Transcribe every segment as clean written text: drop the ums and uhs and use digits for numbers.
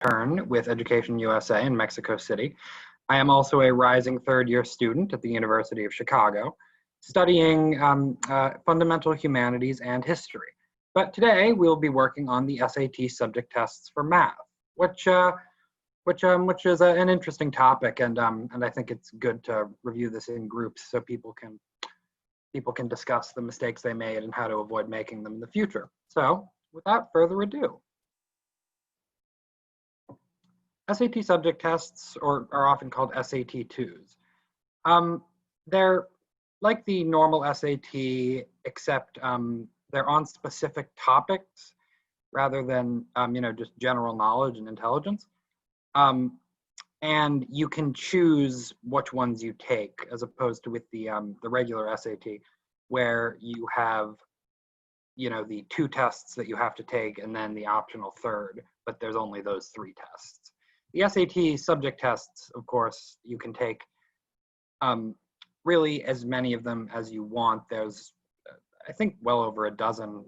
intern with Education USA in Mexico City. I am also a rising third-year student at the University of Chicago, studying fundamental humanities and history. But today we'll be working on the SAT subject tests for math, which is an interesting topic, and I think it's good to review this in groups so people can discuss the mistakes they made and how to avoid making them in the future. So, without further ado, SAT subject tests are often called SAT-2s. They're like the normal SAT, except they're on specific topics rather than just general knowledge and intelligence. And you can choose which ones you take, as opposed to with the regular SAT, where you have the 2 tests that you have to take and then the optional third, but there's only those 3 tests. The SAT subject tests, of course, you can take really as many of them as you want. There's, I think, well over a dozen,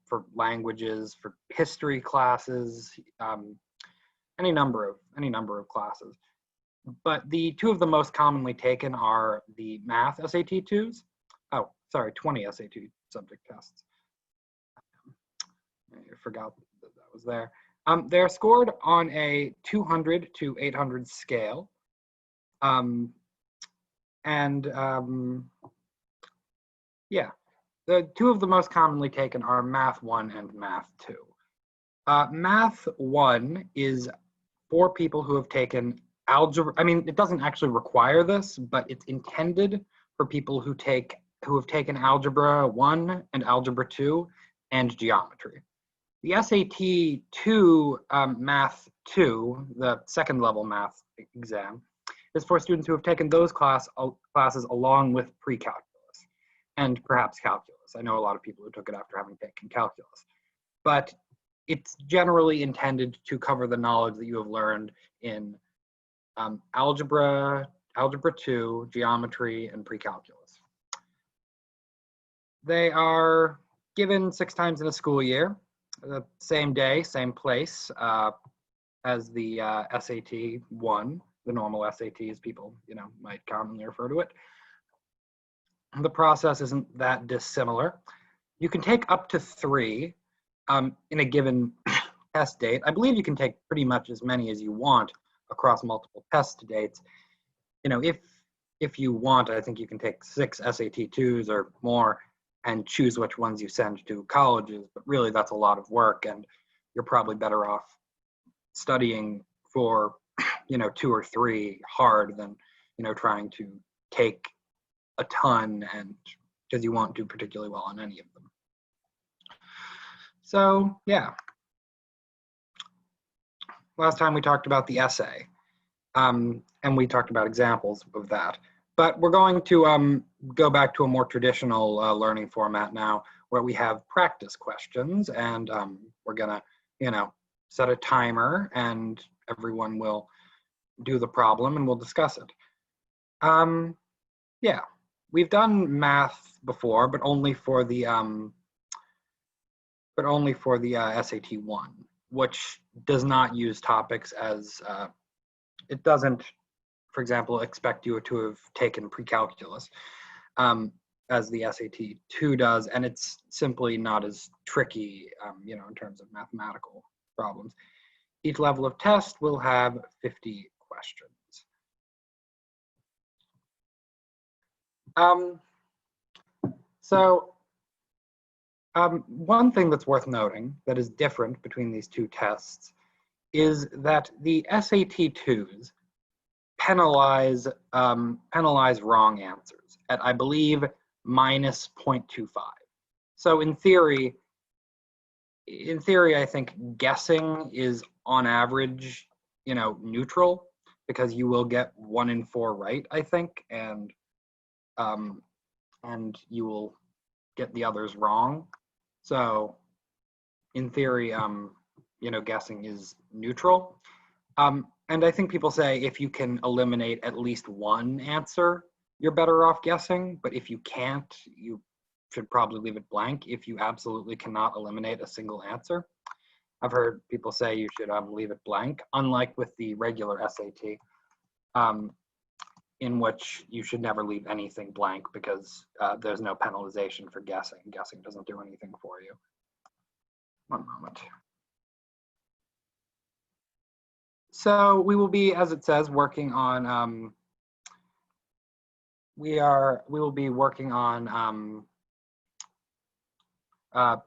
for languages, for history classes, any number of classes. But the 2 of the most commonly taken are the math SAT-2s. Oh, sorry, 20 SAT subject tests. I forgot that was there. They're scored on a 200 to 800 scale. Yeah, the 2 of the most commonly taken are Math 1 and Math 2. Math 1 is for people who have taken algebra. I mean, it doesn't actually require this, but it's intended for people who have taken Algebra 1 and Algebra 2 and geometry. The SAT 2 Math 2, the second level math exam, is for students who have taken those classes along with pre-calculus and perhaps calculus. I know a lot of people who took it after having taken calculus. But it's generally intended to cover the knowledge that you have learned in algebra, algebra 2, geometry, and pre-calculus. They are given 6 times in a school year, the same day, same place as the SAT 1, the normal SAT, as people might commonly refer to it. The process isn't that dissimilar. You can take up to 3 in a given test date. I believe you can take pretty much as many as you want across multiple test dates. If you want, I think you can take 6 SAT-2s or more and choose which ones you send to colleges, but really that's a lot of work, and you're probably better off studying for 2 or 3 hard than trying to take a ton, and because you won't do particularly well on any of them. So yeah, last time we talked about the essay, and we talked about examples of that. But we're going to go back to a more traditional learning format now, where we have practice questions, and we're gonna, set a timer, and everyone will do the problem, and we'll discuss it. Yeah, we've done math before, but only for the SAT-1, which does not use topics as it doesn't, for example, expect you to have taken pre-calculus as the SAT-2 does, and it's simply not as tricky, in terms of mathematical problems. Each level of test will have 50 questions. One thing that's worth noting that is different between these 2 tests is that the SAT-2s penalize wrong answers at, I believe, minus 0.25. So in theory, I think guessing is on average, neutral, because you will get 1 in 4 right, I think, and you will get the others wrong. So in theory, guessing is neutral. And I think people say if you can eliminate at least 1 answer, you're better off guessing. But if you can't, you should probably leave it blank if you absolutely cannot eliminate a single answer. I've heard people say you should leave it blank, unlike with the regular SAT, in which you should never leave anything blank because there's no penalization for guessing. Guessing doesn't do anything for you. One moment. So we will be, as it says, working on, we will be working on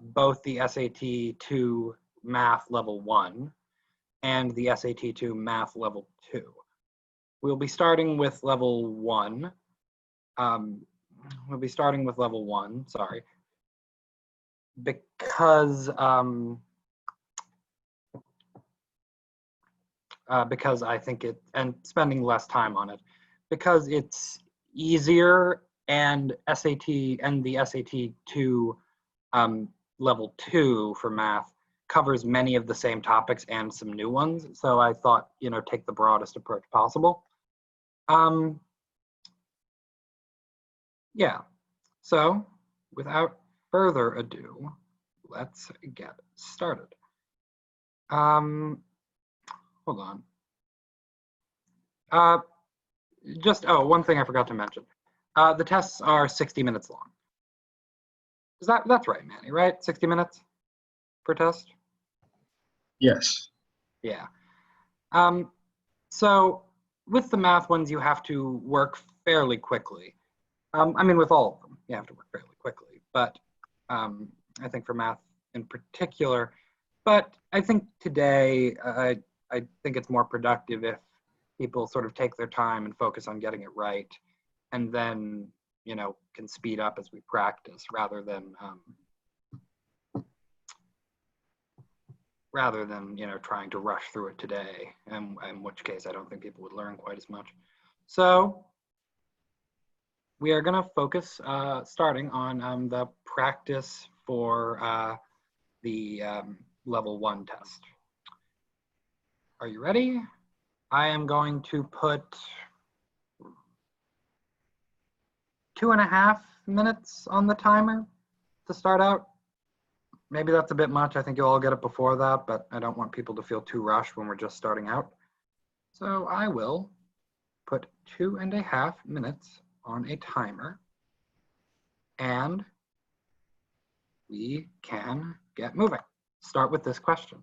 both the SAT 2 Math Level 1 and the SAT 2 Math Level 2. We'll be starting with Level 1. We'll be starting with Level 1, sorry, because I think it, and spending less time on it, because it's easier, and SAT and the SAT 2 Level 2 for math covers many of the same topics and some new ones. So I thought, take the broadest approach possible. Yeah, so without further ado, let's get started. Hold on. One thing I forgot to mention. The tests are 60 minutes long. That's right, Manny, right? 60 minutes per test? Yes. Yeah. So with the math ones, you have to work fairly quickly. With all of them, you have to work fairly quickly, but I think for math in particular, but I think today, I think it's more productive if people sort of take their time and focus on getting it right, and then, can speed up as we practice rather than trying to rush through it today, in which case I don't think people would learn quite as much. So we are going to focus starting on the practice for the Level 1 test. Are you ready? I am going to put 2.5 minutes on the timer to start out. Maybe that's a bit much. I think you'll all get it before that, but I don't want people to feel too rushed when we're just starting out. So I will put 2.5 minutes on a timer, and we can get moving. Start with this question.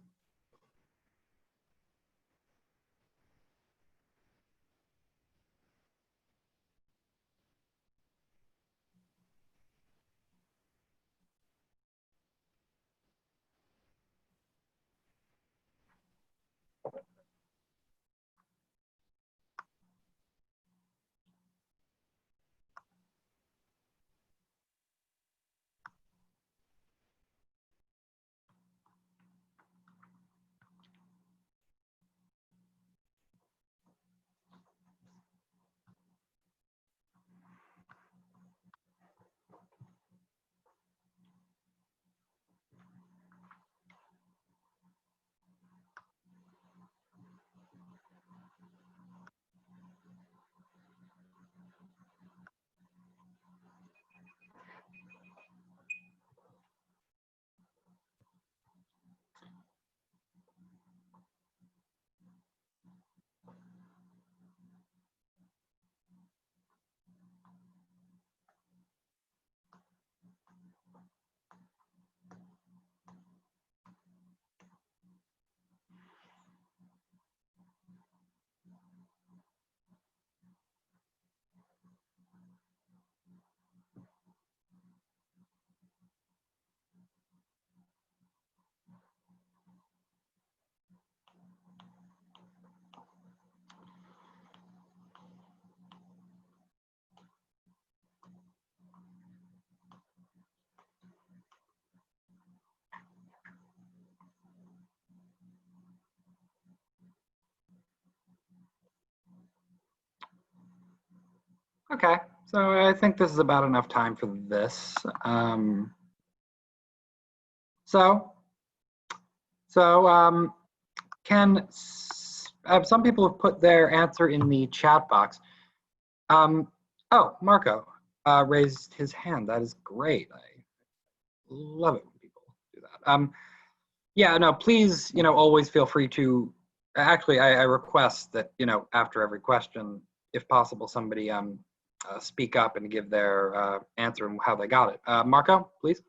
Okay, so I think this is about enough time for this. Some people have put their answer in the chat box. Oh, Marco raised his hand. That is great. I love it when people do that. Yeah, no, please, always feel free to, actually, I request that, after every question, if possible, somebody speak up and give their answer and how they got it. Marco, please.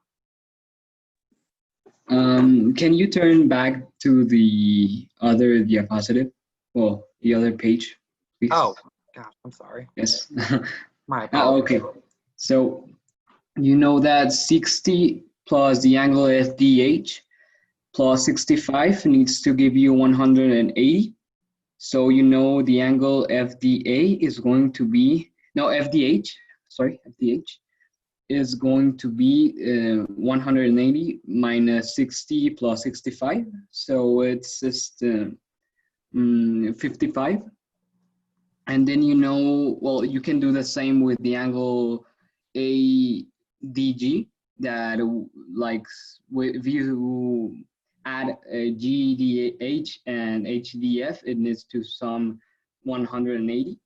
Can you turn back to the other diapositive? Well, the other page, please. Oh, gosh, I'm sorry. Yes. My apologies. Okay. So you know that 60 plus the angle FDH plus 65 needs to give you 180. So you know the angle FDA is going to be, no, FDH, sorry, FDH is going to be 180 minus 60 plus 65. So it's just 55. And then well, you can do the same with the angle ADG that like if you add GDH and HDF, it needs to sum 180.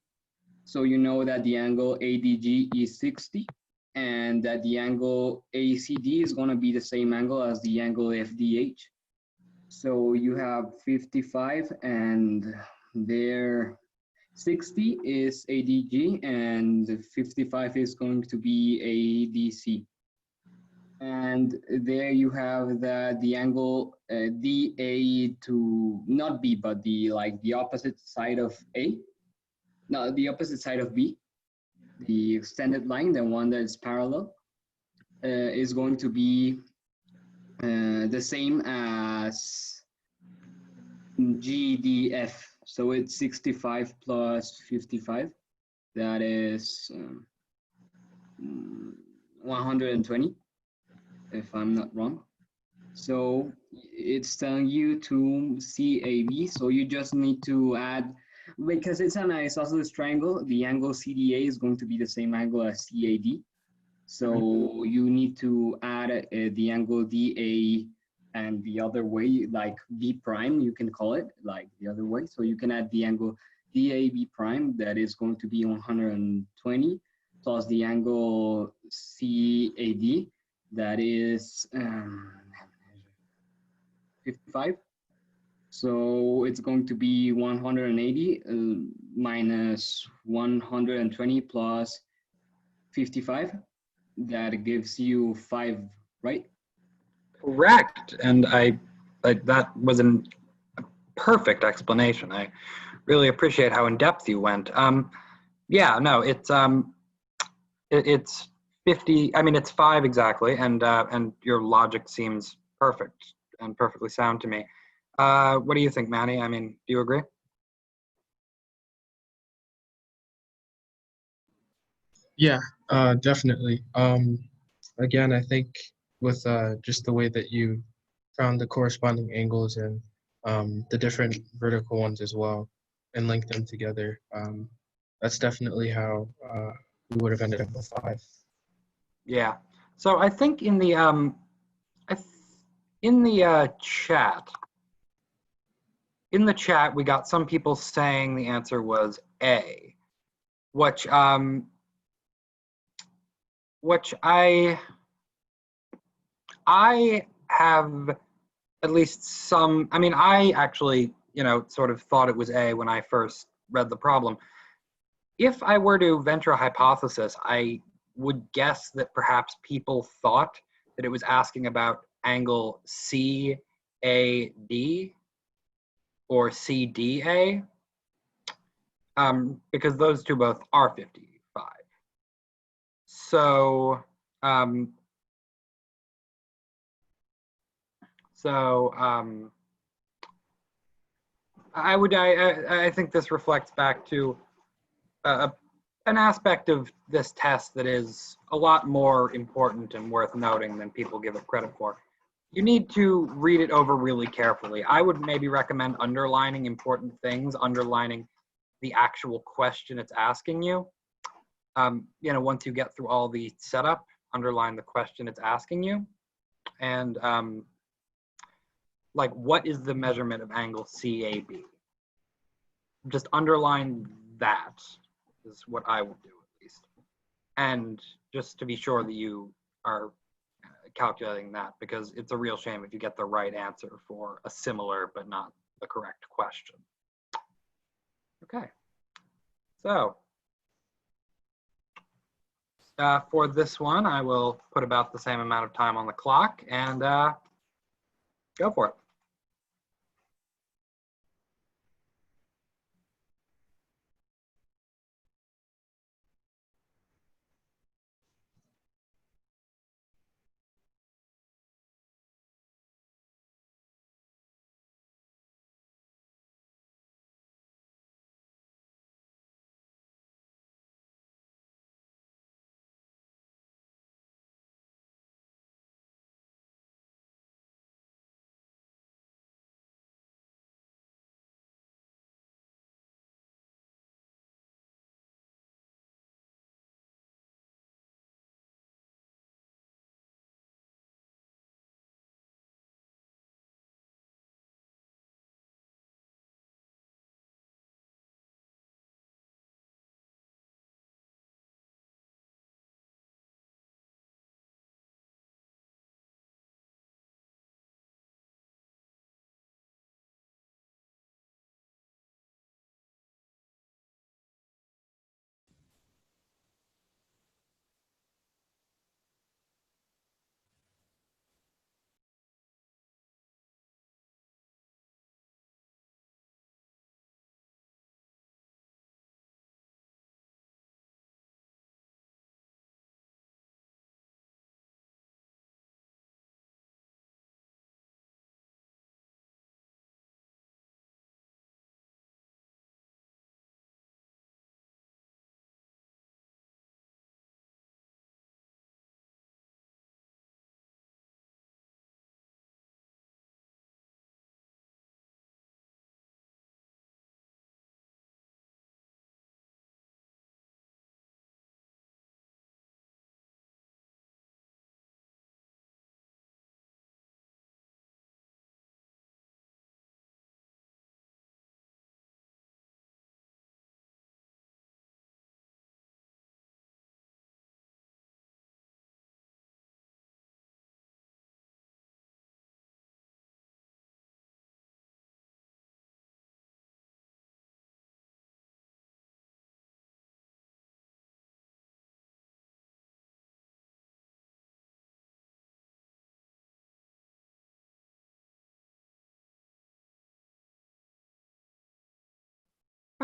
So you know that the angle ADG is 60 and that the angle ACD is going to be the same angle as the angle FDH. So you have 55 and there 60 is ADG and 55 is going to be ADC. And there you have the angle DA to not B, but the opposite side of A. No, the opposite side of B, the extended line, the one that is parallel, is going to be the same as GDF. So it's 65 plus 55. That is 120, if I'm not wrong. So it's telling you to CAB. So you just need to add, because it's an isosceles triangle, the angle CDA is going to be the same angle as CAD. So you need to add the angle DA and the other way, like B prime, you can call it like the other way. So you can add the angle DAB prime, that is going to be 120, plus the angle CAD, that is 55. So it's going to be 180 minus 120 plus 55. That gives you 5, right? Correct. And that was a perfect explanation. I really appreciate how in depth you went. Yeah, no, it's 50. I mean, it's 5 exactly, and your logic seems perfect and perfectly sound to me. What do you think, Manny? I mean, do you agree? Yeah, definitely. Again, I think with just the way that you found the corresponding angles and the different vertical ones as well and linked them together, that's definitely how we would have ended up with 5. Yeah. So I think in the chat we got some people saying the answer was A, which I have at least some. I mean, I actually sort of thought it was A when I first read the problem. If I were to venture a hypothesis, I would guess that perhaps people thought that it was asking about angle CAD or CDA, because those two both are 55. So, I think this reflects back to an aspect of this test that is a lot more important and worth noting than people give it credit for. You need to read it over really carefully. I would maybe recommend underlining important things, underlining the actual question it's asking you. Once you get through all the setup, underline the question it's asking you. And like, what is the measurement of angle CAB? Just underline that is what I would do, at least. And just to be sure that you are calculating that, because it's a real shame if you get the right answer for a similar but not the correct question. Okay, so for this one, I will put about the same amount of time on the clock and go for it.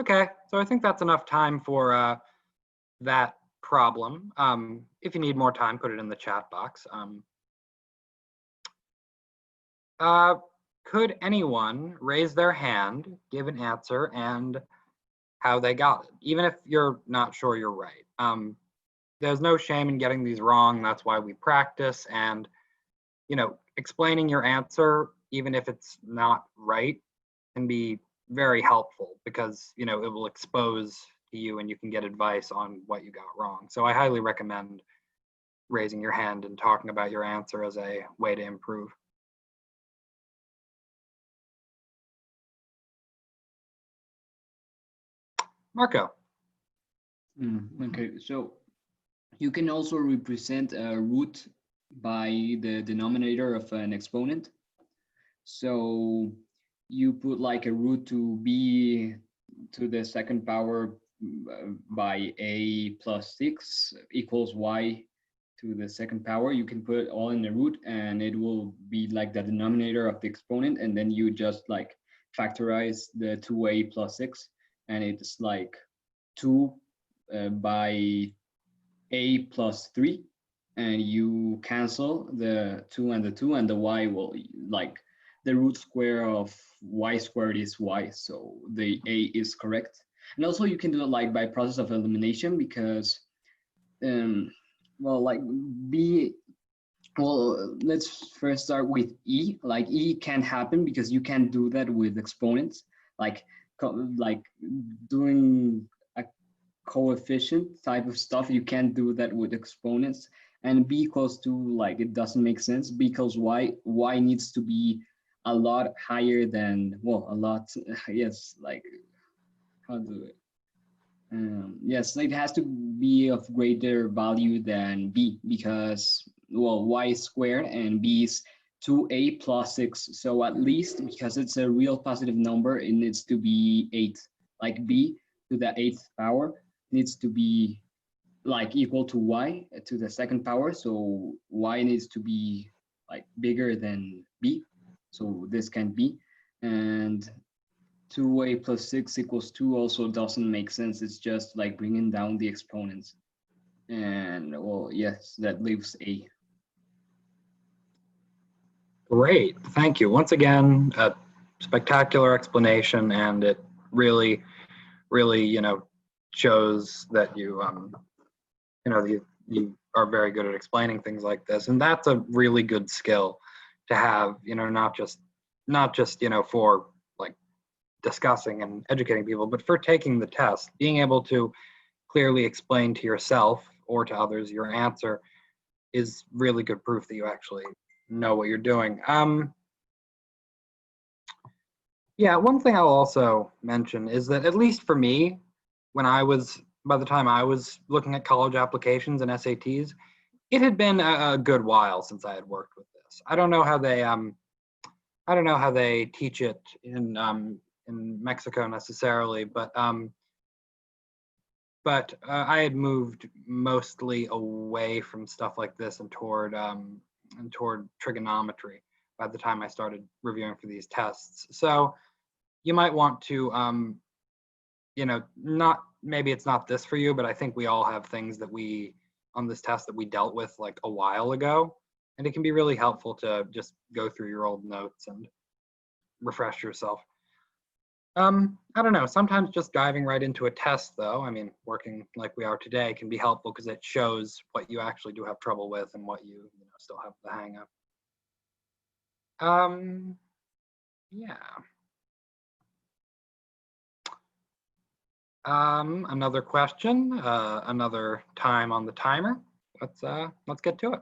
Okay, so I think that's enough time for that problem. If you need more time, put it in the chat box. Could anyone raise their hand, give an answer, and how they got it, even if you're not sure you're right? There's no shame in getting these wrong. That's why we practice. And, you know, explaining your answer, even if it's not right, can be very helpful, because, you know, it will expose you and you can get advice on what you got wrong. So I highly recommend raising your hand and talking about your answer as a way to improve. Marco. Okay, so you can also represent a root by the denominator of an exponent. So you put like a root to b to the second power by a plus 6 equals y to the second power. You can put it all in the root and it will be like the denominator of the exponent, and then you just like factorize the 2a plus 6, and it's like 2 by a plus 3, and you cancel the 2 and the 2, and the y will like the root square of y squared is y, so the a is correct. And also you can do it like by process of elimination, because well, like b, well, let's first start with e. Like e can't happen because you can't do that with exponents, like doing a coefficient type of stuff. You can't do that with exponents. And b equals 2, like it doesn't make sense, because y needs to be a lot higher than, well, a lot, yes, like how do it, yes, it has to be of greater value than b, because well, y squared, and b is 2a plus 6. So at least, because it's a real positive number, it needs to be 8. Like b to the 8th power needs to be like equal to y to the 2nd power. So y needs to be like bigger than b. So this can be. And 2a plus 6 equals 2 also doesn't make sense. It's just like bringing down the exponents. And well, yes, that leaves a. Great, thank you. Once again, a spectacular explanation, and it really, really, shows that you, you are very good at explaining things like this, and that's a really good skill to have. Not just, for like discussing and educating people, but for taking the test, being able to clearly explain to yourself or to others your answer is really good proof that you actually know what you're doing. Yeah, one thing I'll also mention is that, at least for me, by the time I was looking at college applications and SATs, it had been a good while since I had worked with this. I don't know how they teach it in Mexico necessarily, but I had moved mostly away from stuff like this and toward trigonometry by the time I started reviewing for these tests. So you might want to, maybe it's not this for you, but I think we all have things that on this test that we dealt with like a while ago. And it can be really helpful to just go through your old notes and refresh yourself. I don't know, sometimes just diving right into a test though, working like we are today can be helpful because it shows what you actually do have trouble with and what you still have the hang of. Yeah. Another question, another time on the timer. Let's get to it.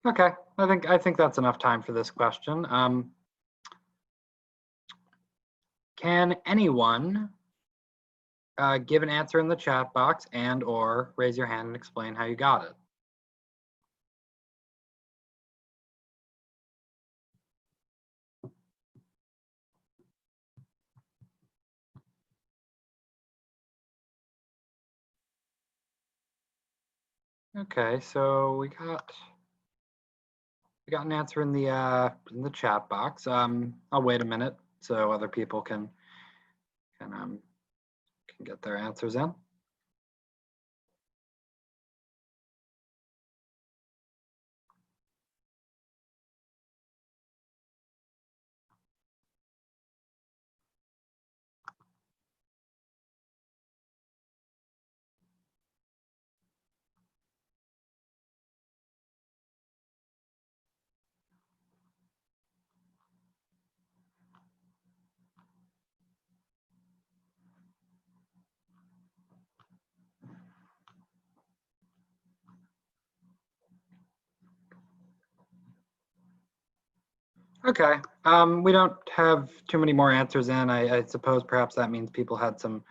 Okay, I think that's enough time for this question. Can anyone give an answer in the chat box and/or raise your hand and explain how you got it? Okay, so we got an answer in the chat box. I'll wait a minute so other people can get their answers in. Okay, we don't have too many more answers in. I suppose perhaps that means people had some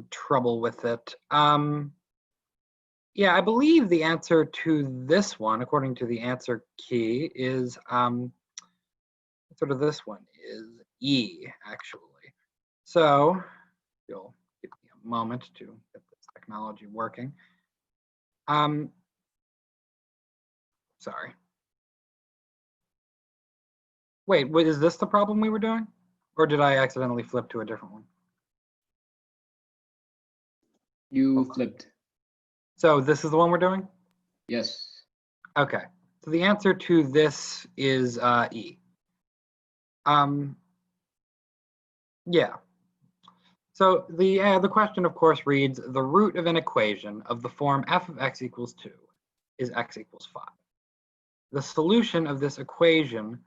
trouble with it. Yeah, I believe the answer to this one, according to the answer key, is sort of this one is E, actually. So you'll give me a moment to get this technology working. Sorry. Wait, is this the problem we were doing? Or did I accidentally flip to a different one? You flipped. So this is the one we're doing? Yes. Okay. So the answer to this is E. Yeah. So the question, of course, reads, the root of an equation of the form f of x equals 2 is x equals 5. The solution of this equation,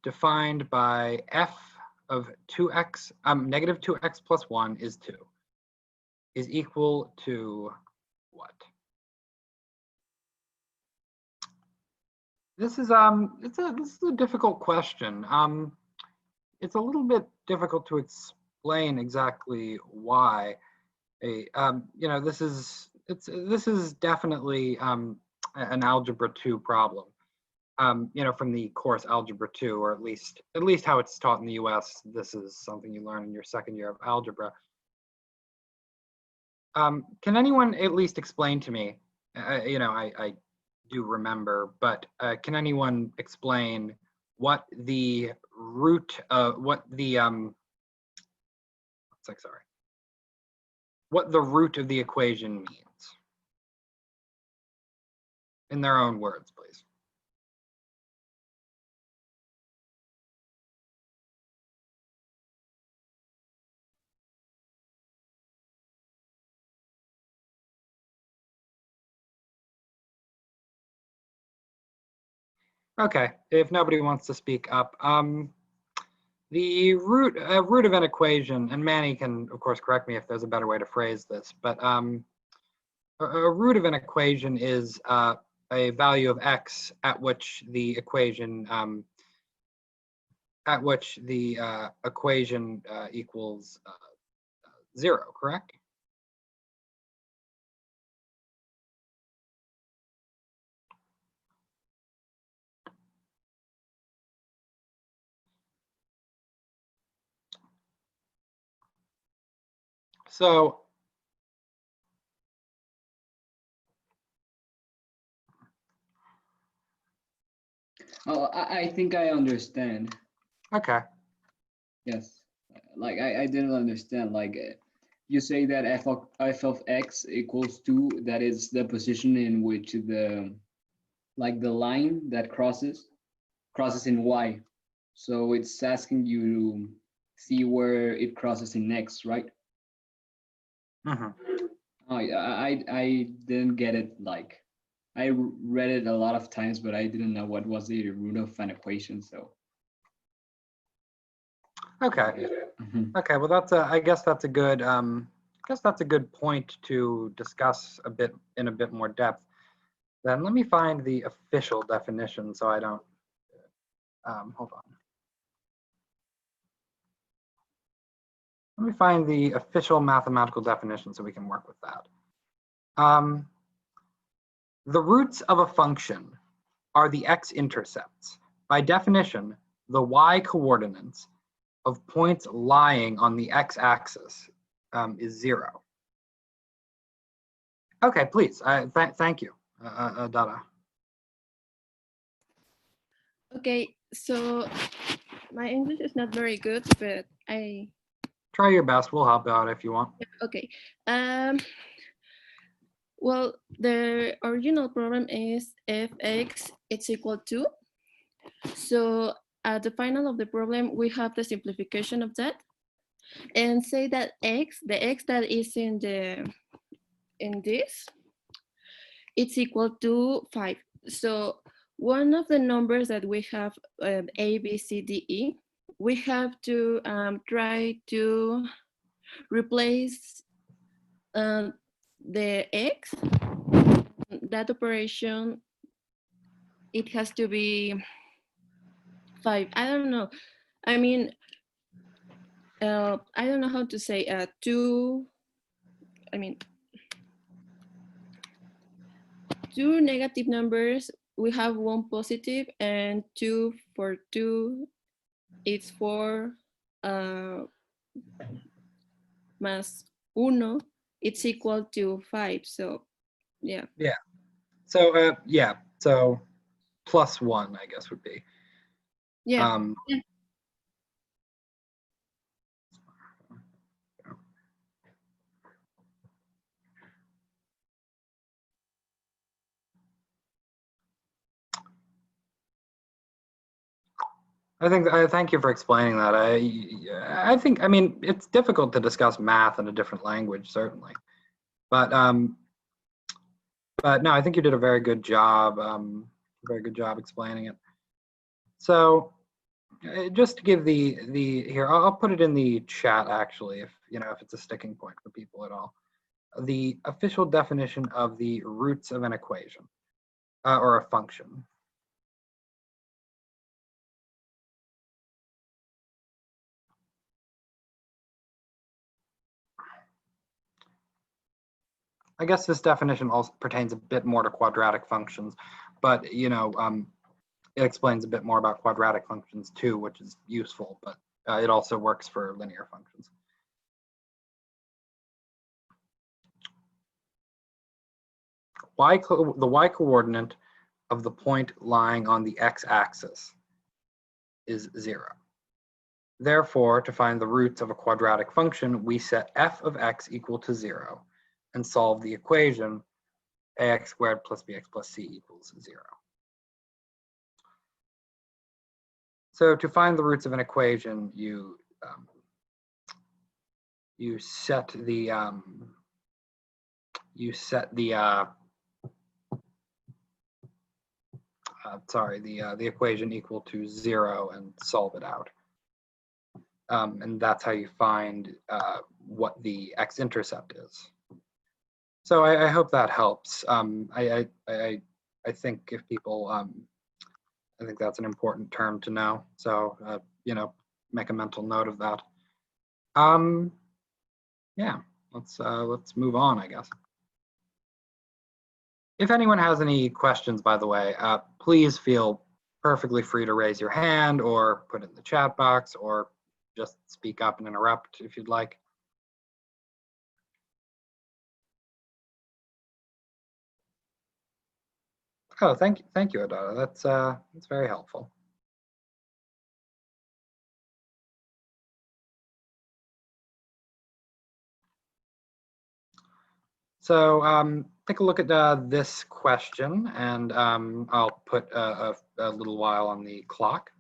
defined by f of 2x, negative 2x plus 1 is 2, is equal to what? This is this is a difficult question. It's a little bit difficult to explain exactly why. You know, this is definitely an algebra 2 problem. You know, from the course algebra 2, or at least how it's taught in the US. This is something you learn in your second year of algebra. Can anyone at least explain to me? You know, I do remember, but can anyone explain what the root of what the what the root of the equation means? In their own words, please. Okay, if nobody wants to speak up, the root of an equation, and Manny can of course correct me if there's a better way to phrase this, but a root of an equation is a value of x at which the equation equals 0, correct? So Oh, I think I understand. okay. Yes. Like I didn't understand. Like you say that f of x equals 2. That is the position in which the line that crosses in y. So it's asking you to see where it crosses in x, right? I didn't get it. Like I read it a lot of times, but I didn't know what was the root of an equation. So Okay. Okay. Well, that's I guess that's a good point to discuss in a bit more depth. Then let me find the official definition so I don't. Hold on. Let me find the official mathematical definition so we can work with that. The roots of a function are the x-intercepts. By definition, the y-coordinates of points lying on the x-axis is 0. Okay, please. Thank you, Dada. Okay, so my English is not very good, but Try your best. We'll help out if you want. okay. Well, the original problem is fx it's equal to. So at the final of the problem, we have the simplification of that, and say that the x that is in this, it's equal to 5. So one of the numbers that we have, A, B, C, D, E, we have to try to replace the x. That operation, it has to be 5. I don't know. I mean, I don't know how to say two. I mean, two negative numbers. We have one positive, and 2 for 2, it's 4 más 1, it's equal to 5. So yeah. Yeah. So yeah. So +1, I guess, would be. Yeah. Yeah. I thank you for explaining that. I mean, it's difficult to discuss math in a different language, certainly, but no, I think you did a very good job. Explaining it. So just to give the here, I'll put it in the chat actually, if it's a sticking point for people at all. The official definition of the roots of an equation or a function. I guess this definition also pertains a bit more to quadratic functions, but it explains a bit more about quadratic functions too, which is useful, but it also works for linear functions. The y coordinate of the point lying on the x-axis is 0. Therefore, to find the roots of a quadratic function, we set f of x equal to 0 and solve the equation ax squared plus bx plus c equals 0. So to find the roots of an equation, you set the the equation equal to 0 and solve it out. And that's how you find what the x-intercept is. So I hope that helps. I think if people, I think that's an important term to know. So make a mental note of that. Yeah, let's move on, I guess. If anyone has any questions, by the way, please feel perfectly free to raise your hand or put it in the chat box or just speak up and interrupt if you'd like. Oh, thank you, Adara. That's very helpful. So take a look at this question, and I'll put a little while on the clock.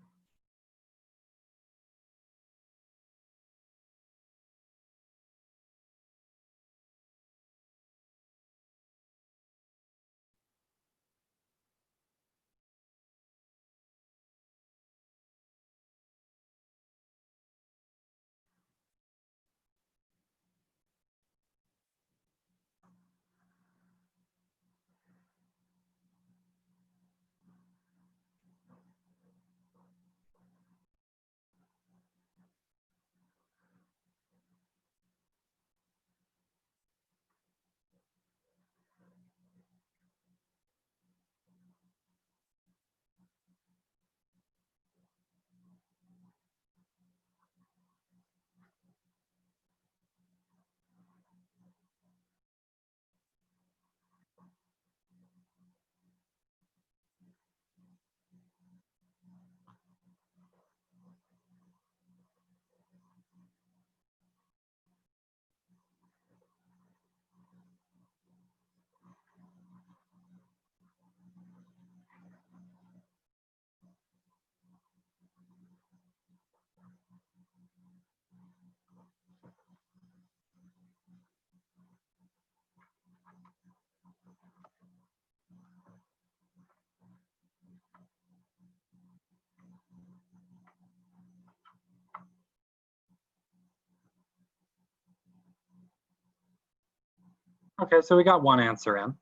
Okay, so we got one answer in.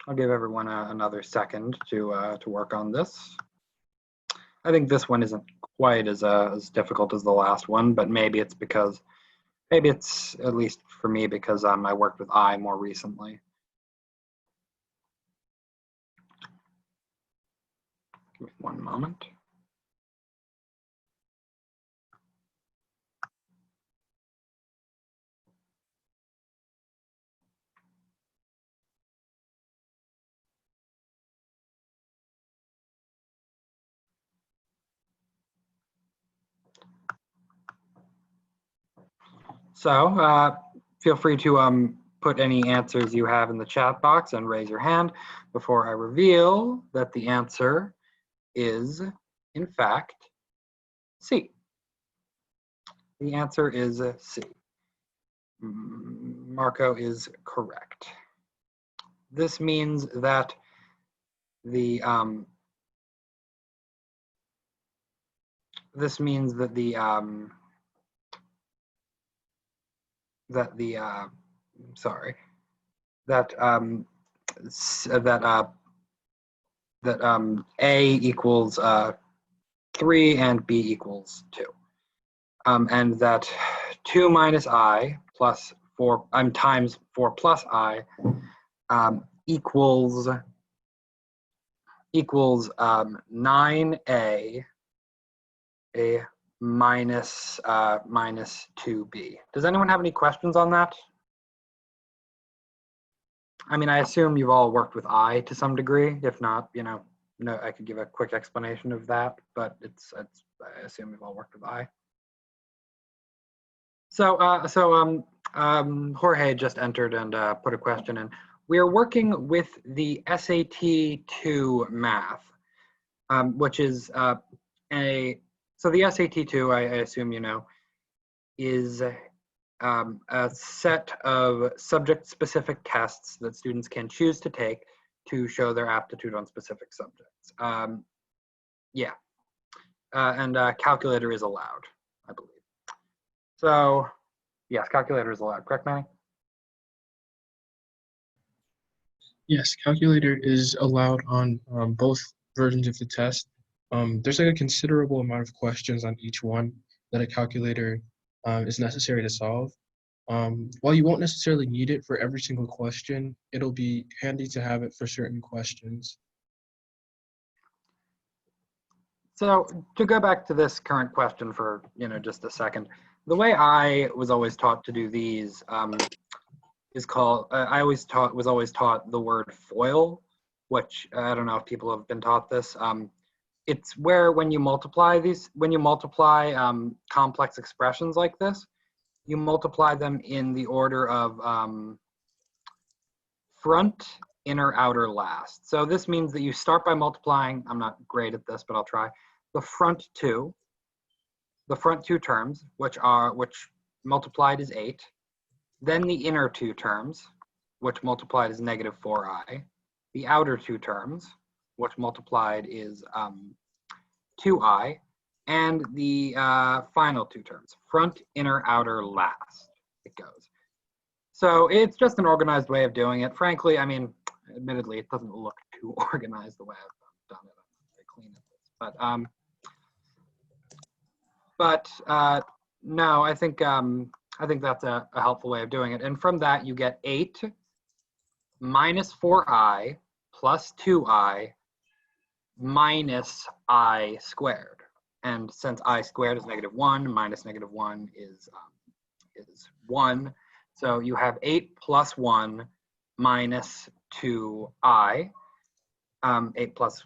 I'll give everyone another second to work on this. I think this one isn't quite as difficult as the last one, but maybe it's because, maybe it's, at least for me, because I worked with I more recently. Give me one moment. So feel free to put any answers you have in the chat box and raise your hand before I reveal that the answer is, in fact, C. The answer is C. Marco is correct. This means that the A equals 3 and B equals 2. And that 2 minus I plus 4 times 4 plus I equals 9A minus 2B. Does anyone have any questions on that? I mean, I assume you've all worked with I to some degree. If not, no, I could give a quick explanation of that, but I assume you've all worked with I. So, Jorge just entered and put a question in. We are working with the SAT-2 math, which is so the SAT-2, I assume you know, is a set of subject-specific tests that students can choose to take to show their aptitude on specific subjects. And calculator is allowed, I believe. So, yes, calculator is allowed. Correct, Manny? Yes, calculator is allowed on both versions of the test. There's like a considerable amount of questions on each one that a calculator is necessary to solve. While you won't necessarily need it for every single question, it'll be handy to have it for certain questions. So to go back to this current question for just a second, the way I was always taught to do these is called. Was always taught the word FOIL, which I don't know if people have been taught this. It's where when you multiply complex expressions like this, you multiply them in the order of front, inner, outer, last. So this means that you start by multiplying. I'm not great at this, but I'll try. The front two terms, which multiplied is 8. Then the inner two terms, which multiplied is negative 4i. The outer two terms, which multiplied is 2i. And the final two terms, front, inner, outer, last, it goes. So it's just an organized way of doing it. Frankly, I mean, admittedly, it doesn't look too organized the way I've done it. I'm very clean at this. No, I think that's a helpful way of doing it. And from that, you get 8 minus 4i plus 2i minus I squared. And since I squared is -1, minus -1 is 1. So you have 8 plus 1 minus 2i. 8 plus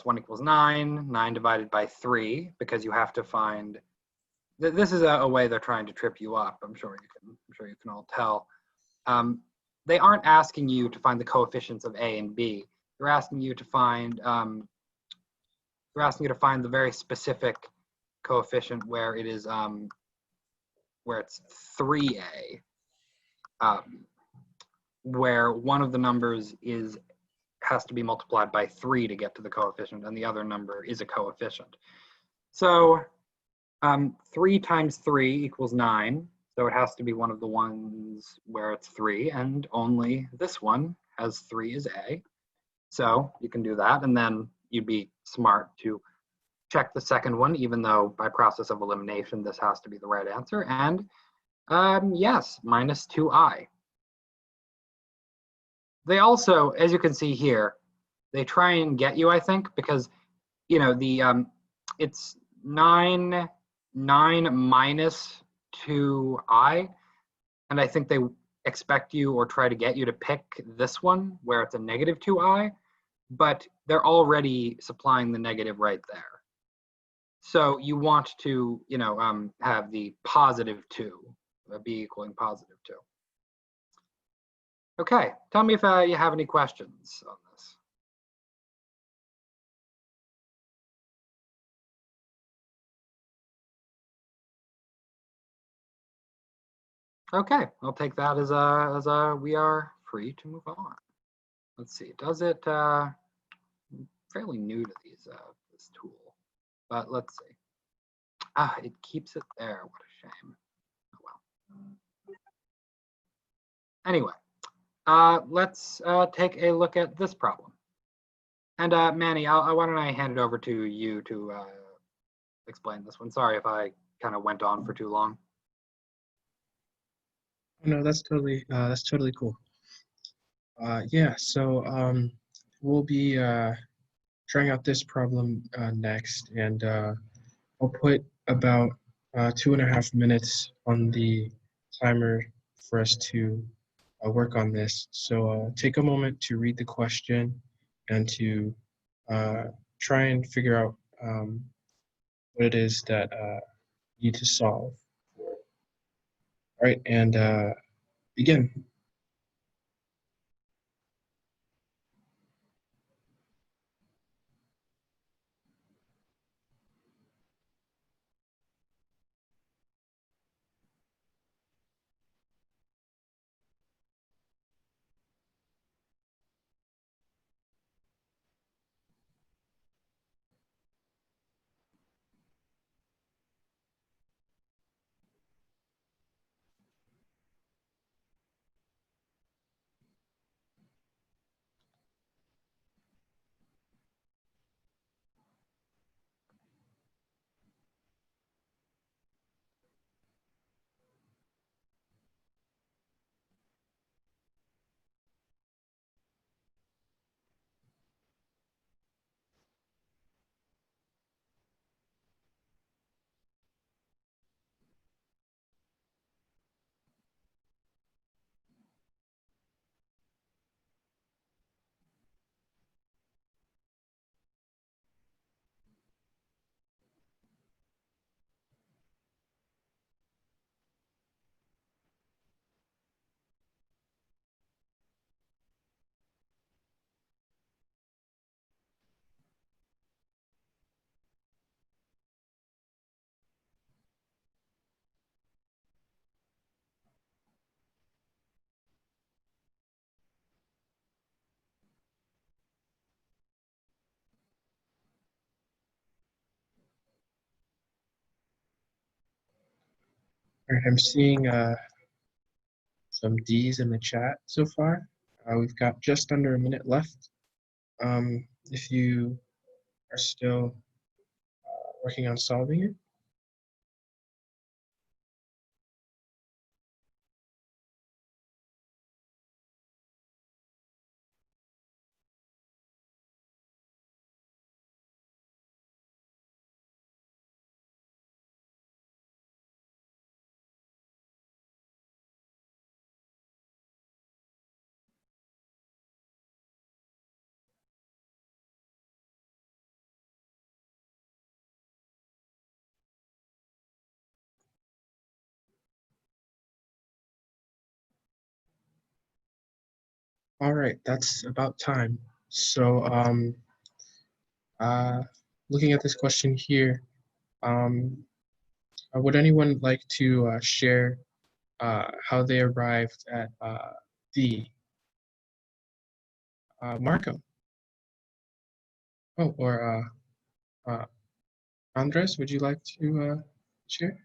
1 equals 9. 9 divided by 3, because you have to find. This is a way they're trying to trip you up. I'm sure you can all tell. They aren't asking you to find the coefficients of A and B. They're asking you to find. They're asking you to find the very specific coefficient where it is where it's 3a, where one of the numbers has to be multiplied by 3 to get to the coefficient, and the other number is a coefficient. So 3 times 3 equals 9. So it has to be one of the ones where it's 3, and only this one has 3 as a. So you can do that, and then you'd be smart to check the second one, even though by process of elimination, this has to be the right answer. And yes, minus 2i. They also, as you can see here, they try and get you, I think, because, you know, the it's 9 minus 2i, and I think they expect you or try to get you to pick this one where it's a negative 2i, but they're already supplying the negative right there. So you want to, you know, have the positive 2 be equaling positive 2. Okay, tell me if you have any questions on this. Okay, I'll take that as we are free to move on. Let's see, does it, I'm fairly new to these, this tool, but let's see. It keeps it there, what a shame. Oh well. Anyway, let's take a look at this problem. And Manny, why don't I hand it over to you to explain this one. Sorry if I kind of went on for too long. No, that's totally cool. Yeah, so we'll be trying out this problem next, and I'll put about 2.5 minutes on the timer for us to work on this. So take a moment to read the question and to try and figure out what it is that you need to solve. All right, and begin. All right, I'm seeing some D's in the chat so far. We've got just under a minute left. If you are still working on solving it. All right, that's about time. So looking at this question here, Would anyone like to share how they arrived at D? Marco? Oh, or Andres, would you like to share?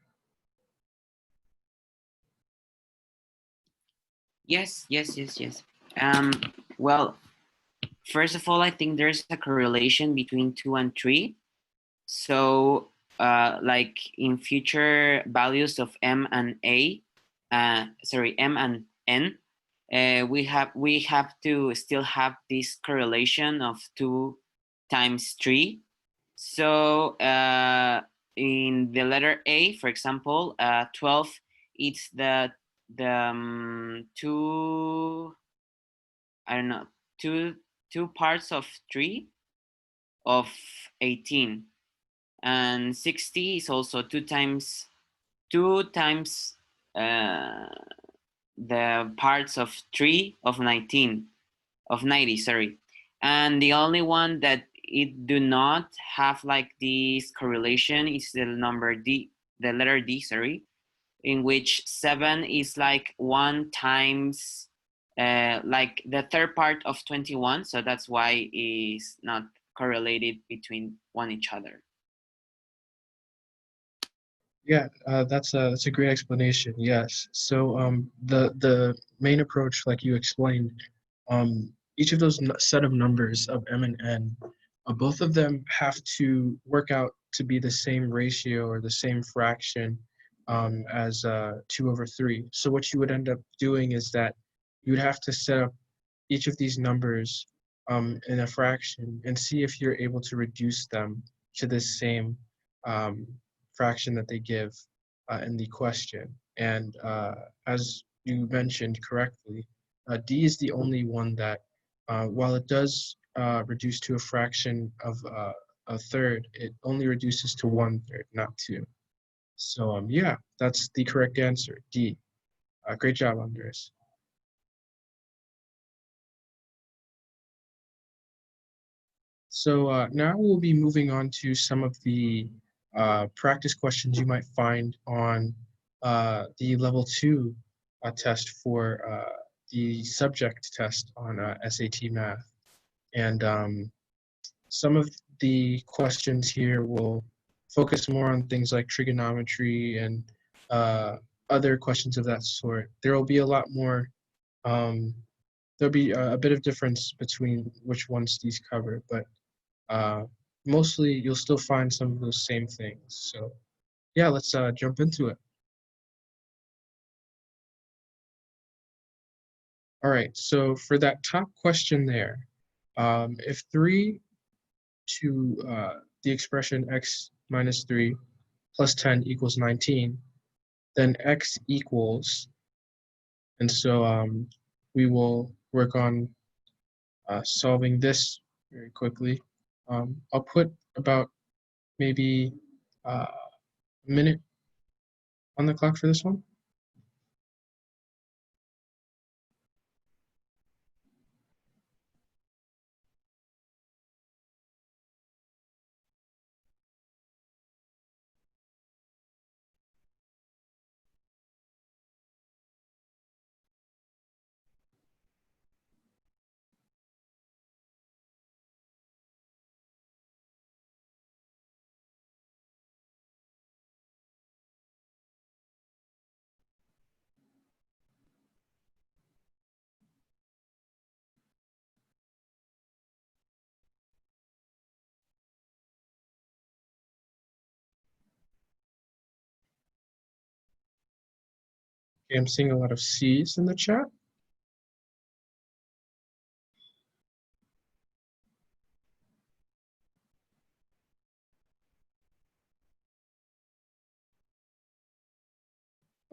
Yes, yes, yes, yes. Um, well, first of all, I think there's a correlation between 2 and 3. So, like in future values of M and A, M and N, we have to still have this correlation of 2 times 3. So, in the letter A, for example, 12, it's the two, I don't know, two parts of 3 of 18, and 60 is also 2 times the parts of 3 of 19 of 90, sorry. And the only one that it do not have like this correlation is the number D, the letter D, sorry, in which 7 is like 1 times like the third part of 21. So that's why it's not correlated between one each other. Yeah, that's a great explanation. Yes. So the main approach, like you explained, each of those set of numbers of M and N, both of them have to work out to be the same ratio or the same fraction as 2/3. So what you would end up doing is that you would have to set up each of these numbers in a fraction and see if you're able to reduce them to the same um, fraction that they give in the question. And as you mentioned correctly, D is the only one that, while it does reduce to a fraction of a third, it only reduces to 1/3, not 2. So yeah, that's the correct answer, D. Great job, Andres. So now we'll be moving on to some of the practice questions you might find on the level 2 test for the subject test on SAT Math. And some of the questions here will focus more on things like trigonometry and other questions of that sort. There will be a lot more, there'll be a bit of difference between which ones these cover, but mostly you'll still find some of those same things. So yeah, let's jump into it. All right, so for that top question there, if 3 to the expression x minus 3 plus 10 equals 19, then x equals, and so we will work on solving this very quickly. I'll put about maybe a minute on the clock for this one. Okay, I'm seeing a lot of C's in the chat.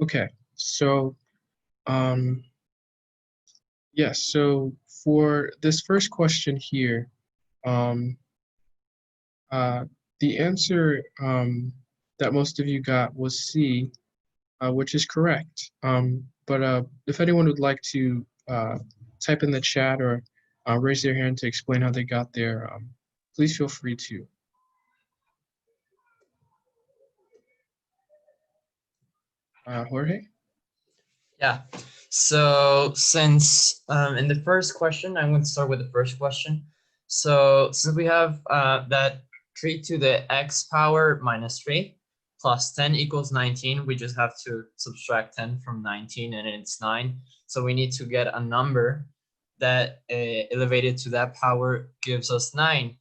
Okay, so yes, so for this first question here, um, the answer that most of you got was C, which is correct. But if anyone would like to type in the chat or raise their hand to explain how they got there, please feel free to. Jorge? Yeah. So since in the first question, I'm going to start with the first question. So since we have that 3 to the x power minus 3 plus 10 equals 19, we just have to subtract 10 from 19 and it's 9. So we need to get a number that elevated to that power gives us 9.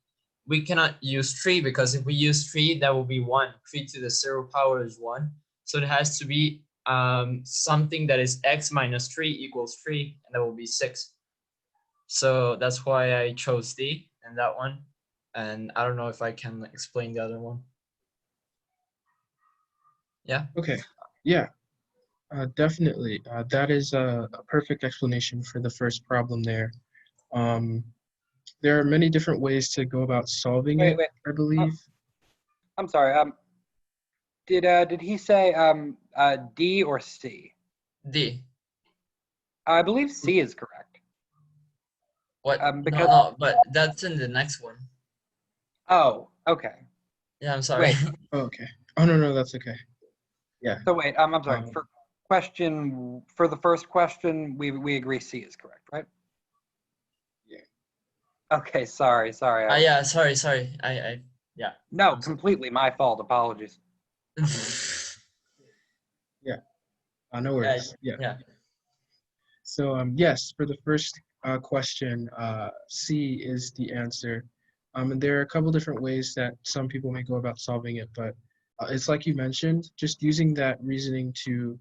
We cannot use 3 because if we use 3, that will be 1. 3 to the 0 power is 1. So it has to be something that is x minus 3 equals 3, and that will be 6. So that's why I chose D and that one. And I don't know if I can explain the other one. Yeah. Okay. Yeah. Definitely. That is a perfect explanation for the first problem there. There are many different ways to go about solving it, Wait. I believe. I'm sorry. Did he say D or C? D. I believe C is correct. What? Because No, but that's in the next one. oh, okay. Yeah, I'm sorry. Wait. Oh, okay. Oh, no, that's okay. Yeah. So wait, I'm sorry. Um, For the first question, we agree C is correct, right? Yeah. Okay, sorry. Yeah, sorry. Yeah. No, I'm sorry. completely my fault. Apologies. Yeah. No worries. Yeah. Yeah. So yes, for the first question, C is the answer. And there are a couple different ways that some people may go about solving it, but it's like you mentioned, just using that reasoning to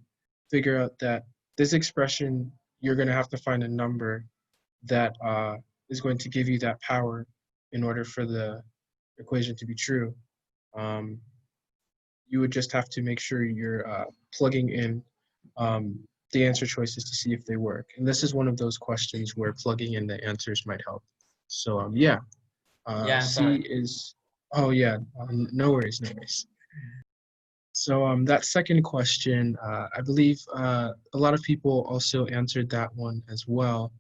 figure out that this expression, you're going to have to find a number that is going to give you that power in order for the equation to be true. You would just have to make sure you're plugging in the answer choices to see if they work. And this is one of those questions where plugging in the answers might help. So yeah, Yeah, I'm C sorry. is, oh yeah, no worries. So that second question, I believe a lot of people also answered that one as well.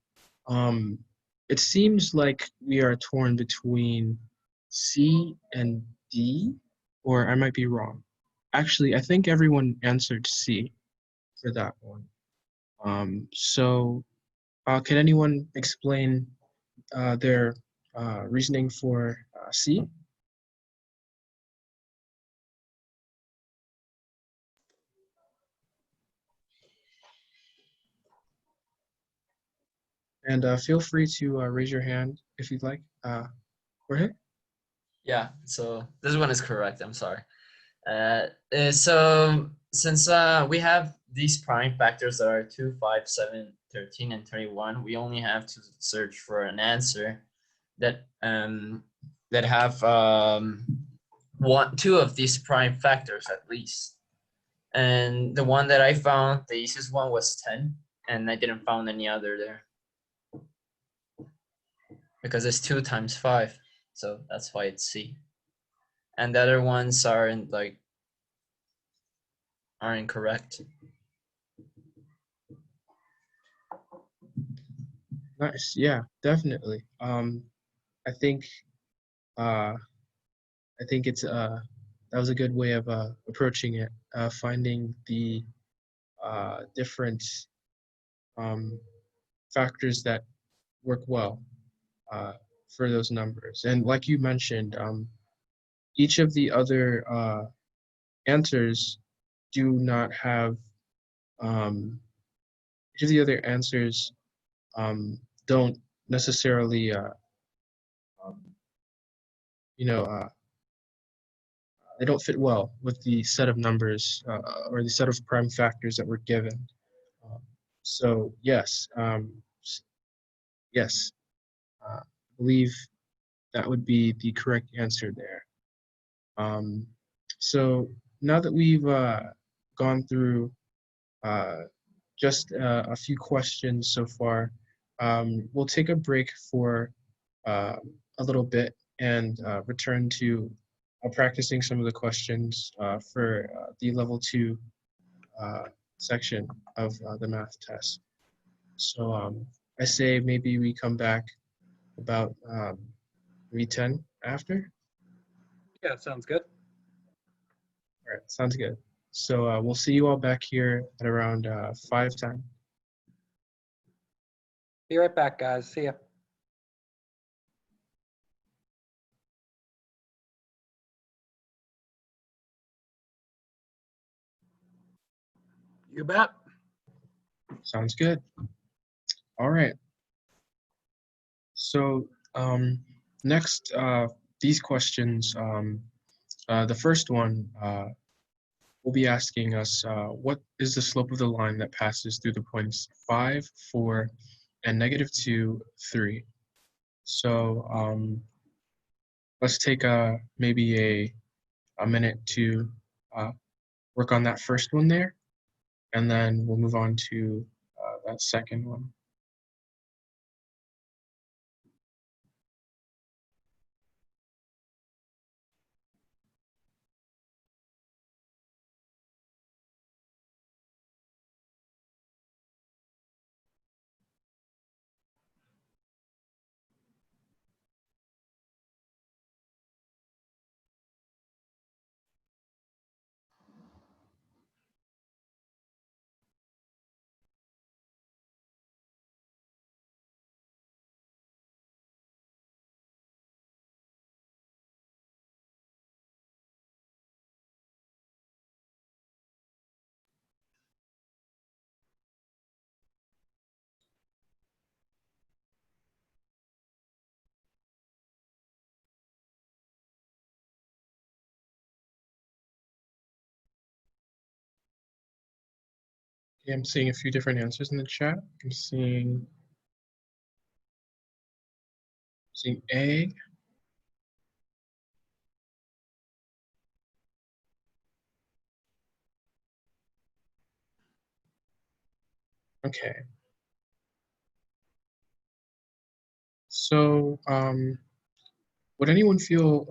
It seems like we are torn between C and D, or I might be wrong. Actually, I think everyone answered C for that one. So can anyone explain their reasoning for C? And feel free to raise your hand if you'd like. Jorge? Yeah, so this one is correct. I'm sorry. So since we have these prime factors that are 2, 5, 7, 13, and 31, we only have to search for an answer that have two of these prime factors at least. And the one that I found, the easiest one was 10, and I didn't found any other there because it's 2 times 5, so that's why it's C. And the other ones aren't correct. Nice. Yeah, definitely. I think it's that was a good way of approaching it, finding the different factors that work well for those numbers. And like you mentioned, each of the other answers do not have each of the other answers don't necessarily you know they don't fit well with the set of numbers or the set of prime factors that were given. So yes, yes, I believe that would be the correct answer there. So now that we've gone through just a few questions so far, we'll take a break for a little bit and return to practicing some of the questions for the level 2 section of the math test. So I say maybe we come back about maybe 10 after. Yeah, sounds good. All right, sounds good. So we'll see you all back here at around 5:10. Be right back, guys. See ya. You bet. Sounds good. All right. So next, these questions, the first one will be asking us, what is the slope of the line that passes through the points 5, 4, and -2, 3? So let's take maybe a minute to work on that first one there, and then we'll move on to that second one. Okay, I'm seeing a few different answers in the chat. I'm seeing A. Okay. So would anyone feel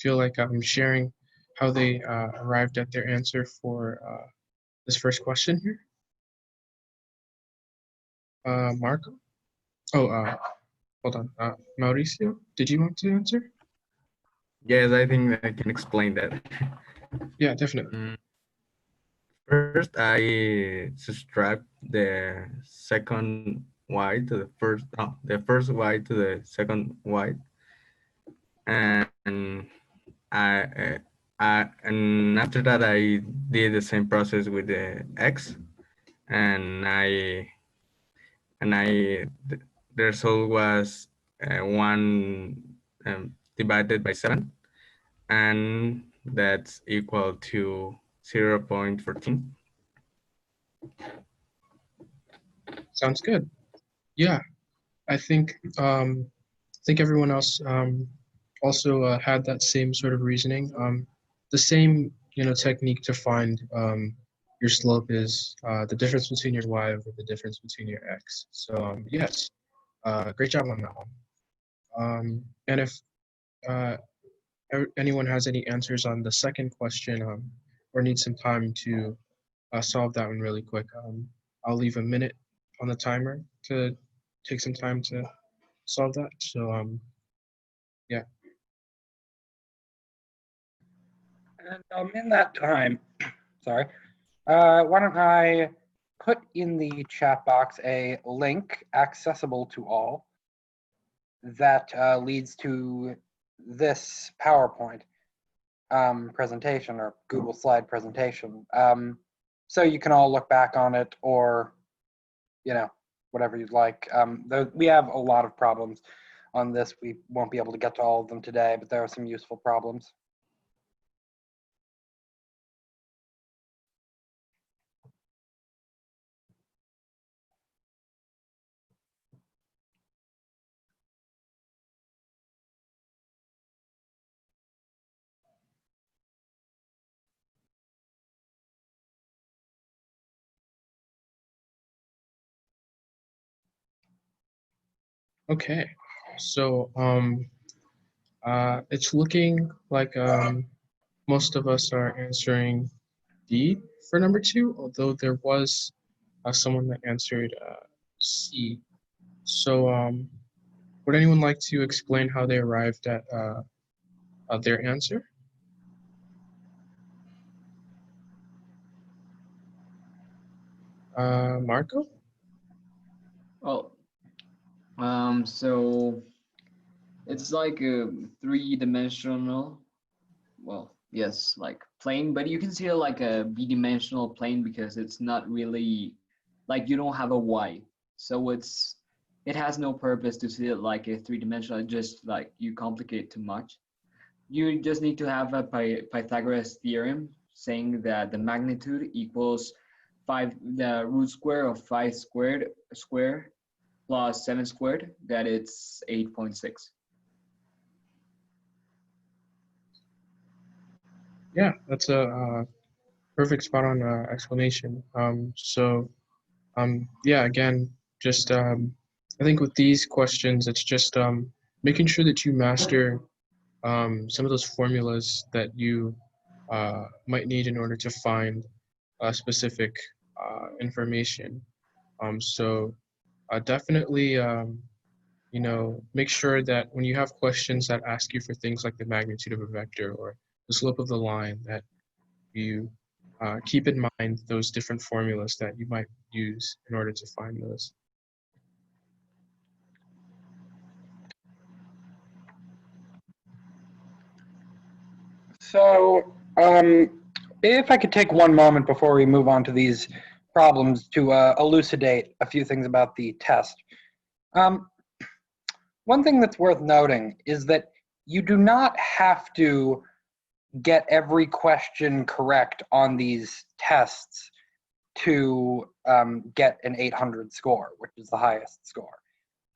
like sharing how they arrived at their answer for this first question here? Marco? Oh, hold on. Mauricio, did you want to answer? Yes, I think I can explain that. Yeah, definitely. First, I subtract the second y to the first, the first y to the second y, and and after that I did the same process with the x, and the result was 1 divided by 7, and that's equal to 0.14. Sounds good. Yeah, I think everyone else also had that same sort of reasoning. The same technique to find your slope is the difference between your y over the difference between your x. So yes, great job on that one. And if anyone has any answers on the second question, or needs some time to solve that one really quick, I'll leave a minute on the timer to take some time to solve that. So yeah. And in that time, sorry, why don't I put in the chat box a link accessible to all that leads to this PowerPoint presentation or Google slide presentation. So you can all look back on it, or, whatever you'd like. We have a lot of problems on this. We won't be able to get to all of them today, but there are some useful problems. Okay, so it's looking like most of us are answering D for number 2, although there was someone that answered C. So would anyone like to explain how they arrived at their answer? Marco? Oh, so it's like a three-dimensional, well, yes, like plane, but you can see it like a b-dimensional plane because it's not really like you don't have a y. So it has no purpose to see it like a three-dimensional, just like you complicate too much. You just need to have a Pythagoras theorem saying that the magnitude equals the root square of 5 squared plus 7 squared, that it's 8.6. Yeah, that's a perfect spot on explanation. Yeah, again, just I think with these questions, it's just making sure that you master some of those formulas that you might need in order to find specific information. Definitely, make sure that when you have questions that ask you for things like the magnitude of a vector or the slope of the line, that you keep in mind those different formulas that you might use in order to find those. So, if I could take one moment before we move on to these problems to elucidate a few things about the test. One thing that's worth noting is that you do not have to get every question correct on these tests to get an 800 score, which is the highest score.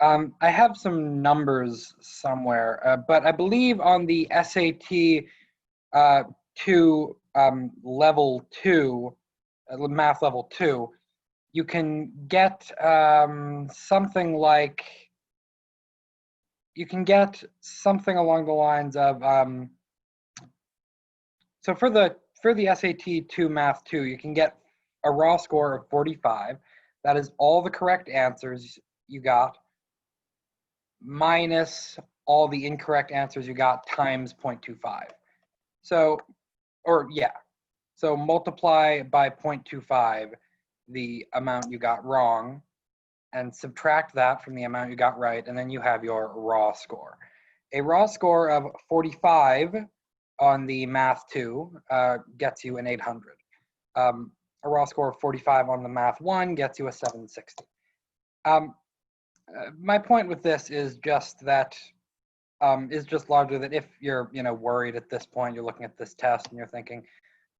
I have some numbers somewhere, but I believe on the SAT to level 2, math level 2, you can get something along the lines of so for the SAT 2 Math 2, you can get a raw score of 45. That is all the correct answers you got minus all the incorrect answers you got times 0.25. So, so multiply by 0.25 the amount you got wrong and subtract that from the amount you got right, and then you have your raw score. A raw score of 45 on the Math 2 gets you an 800. A raw score of 45 on the Math 1 gets you a 760. My point with this is just that largely that if you're worried at this point, you're looking at this test and you're thinking,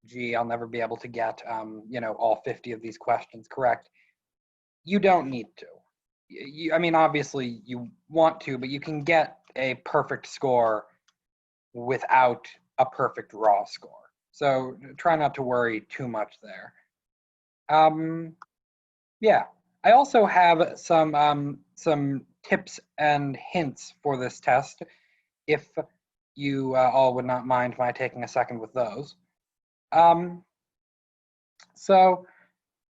gee, I'll never be able to get all 50 of these questions correct. You don't need to. I mean, obviously you want to, but you can get a perfect score without a perfect raw score. So try not to worry too much there. Yeah, I also have some tips and hints for this test, if you all would not mind my taking a second with those. So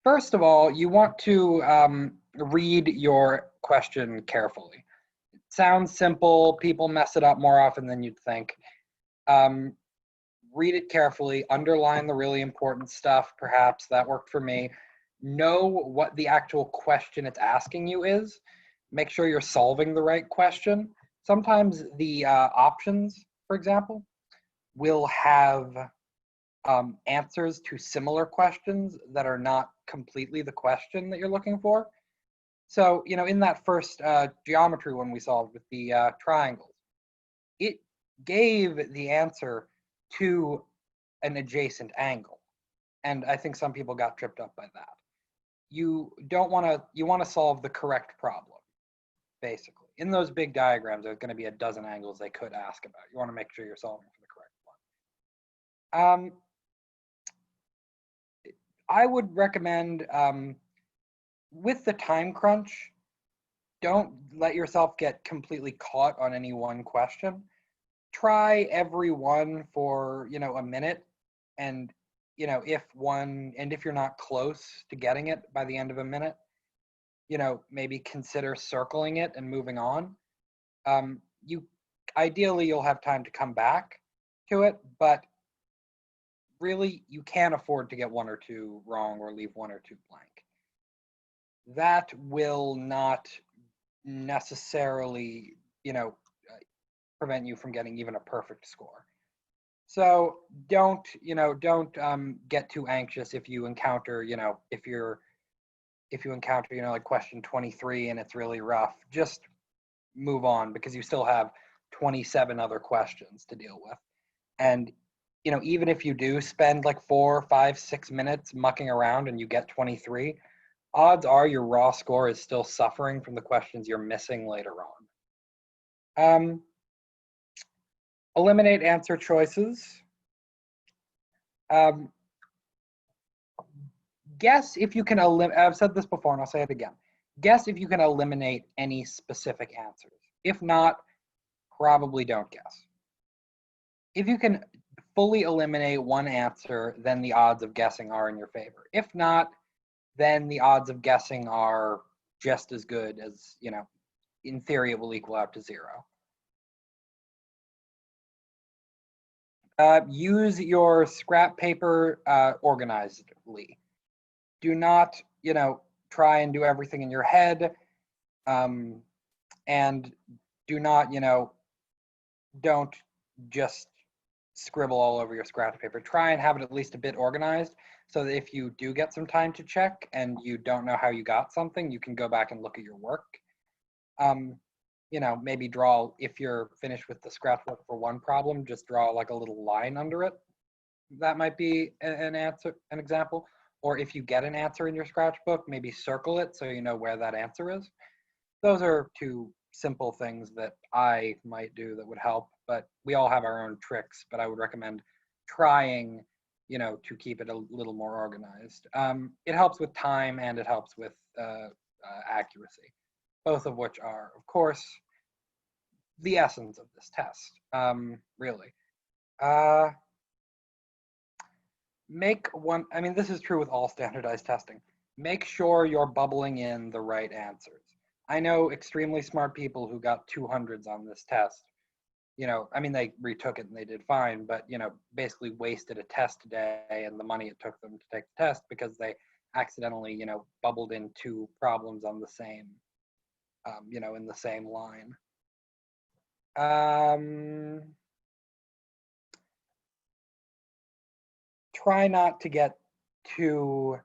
first of all, you want to read your question carefully. It sounds simple. People mess it up more often than you'd think. Read it carefully, underline the really important stuff, perhaps. That worked for me. Know what the actual question it's asking you is. Make sure you're solving the right question. Sometimes the options, for example, will have answers to similar questions that are not completely the question that you're looking for. So, in that first geometry one we solved with the triangles, it gave the answer to an adjacent angle. And I think some people got tripped up by that. You want to solve the correct problem, basically. In those big diagrams, there's going to be a dozen angles they could ask about. You want to make sure you're solving for the correct one. I would recommend, with the time crunch, don't let yourself get completely caught on any one question. Try every one for, a minute, and, if you're not close to getting it by the end of a minute, maybe consider circling it and moving on. Ideally, you'll have time to come back to it, but really, you can't afford to get one or two wrong or leave one or two blank. that will not necessarily, prevent you from getting even a perfect score. So don't get too anxious if you encounter, if you encounter, like question 23 and it's really rough. Just move on, because you still have 27 other questions to deal with. And even if you do spend like 4, 5, 6 minutes mucking around and you get 23, odds are your raw score is still suffering from the questions you're missing later on. Eliminate answer choices. Guess if you can I've said this before and I'll say it again. Guess if you can eliminate any specific answers. If not, probably don't guess. If you can fully eliminate one answer, then the odds of guessing are in your favor. If not, then the odds of guessing are just as good as, in theory, it will equal out to 0. Use your scrap paper organizedly. Do not, try and do everything in your head, and do not, don't just scribble all over your scrap paper. Try and have it at least a bit organized, so that if you do get some time to check and you don't know how you got something, you can go back and look at your work. Maybe draw, if you're finished with the scratchbook for one problem, just draw like a little line under it. That might be an example. Or if you get an answer in your scratchbook, maybe circle it so you know where that answer is. Those are 2 simple things that I might do that would help, but we all have our own tricks, but I would recommend trying, to keep it a little more organized. It helps with time and it helps with accuracy, both of which are, of course, the essence of this test, really. This is true with all standardized testing. Make sure you're bubbling in the right answers. I know extremely smart people who got 200s on this test. They retook it and they did fine, but, basically wasted a test day and the money it took them to take the test because they accidentally, bubbled in 2 problems on the same, in the same line. Try not to get too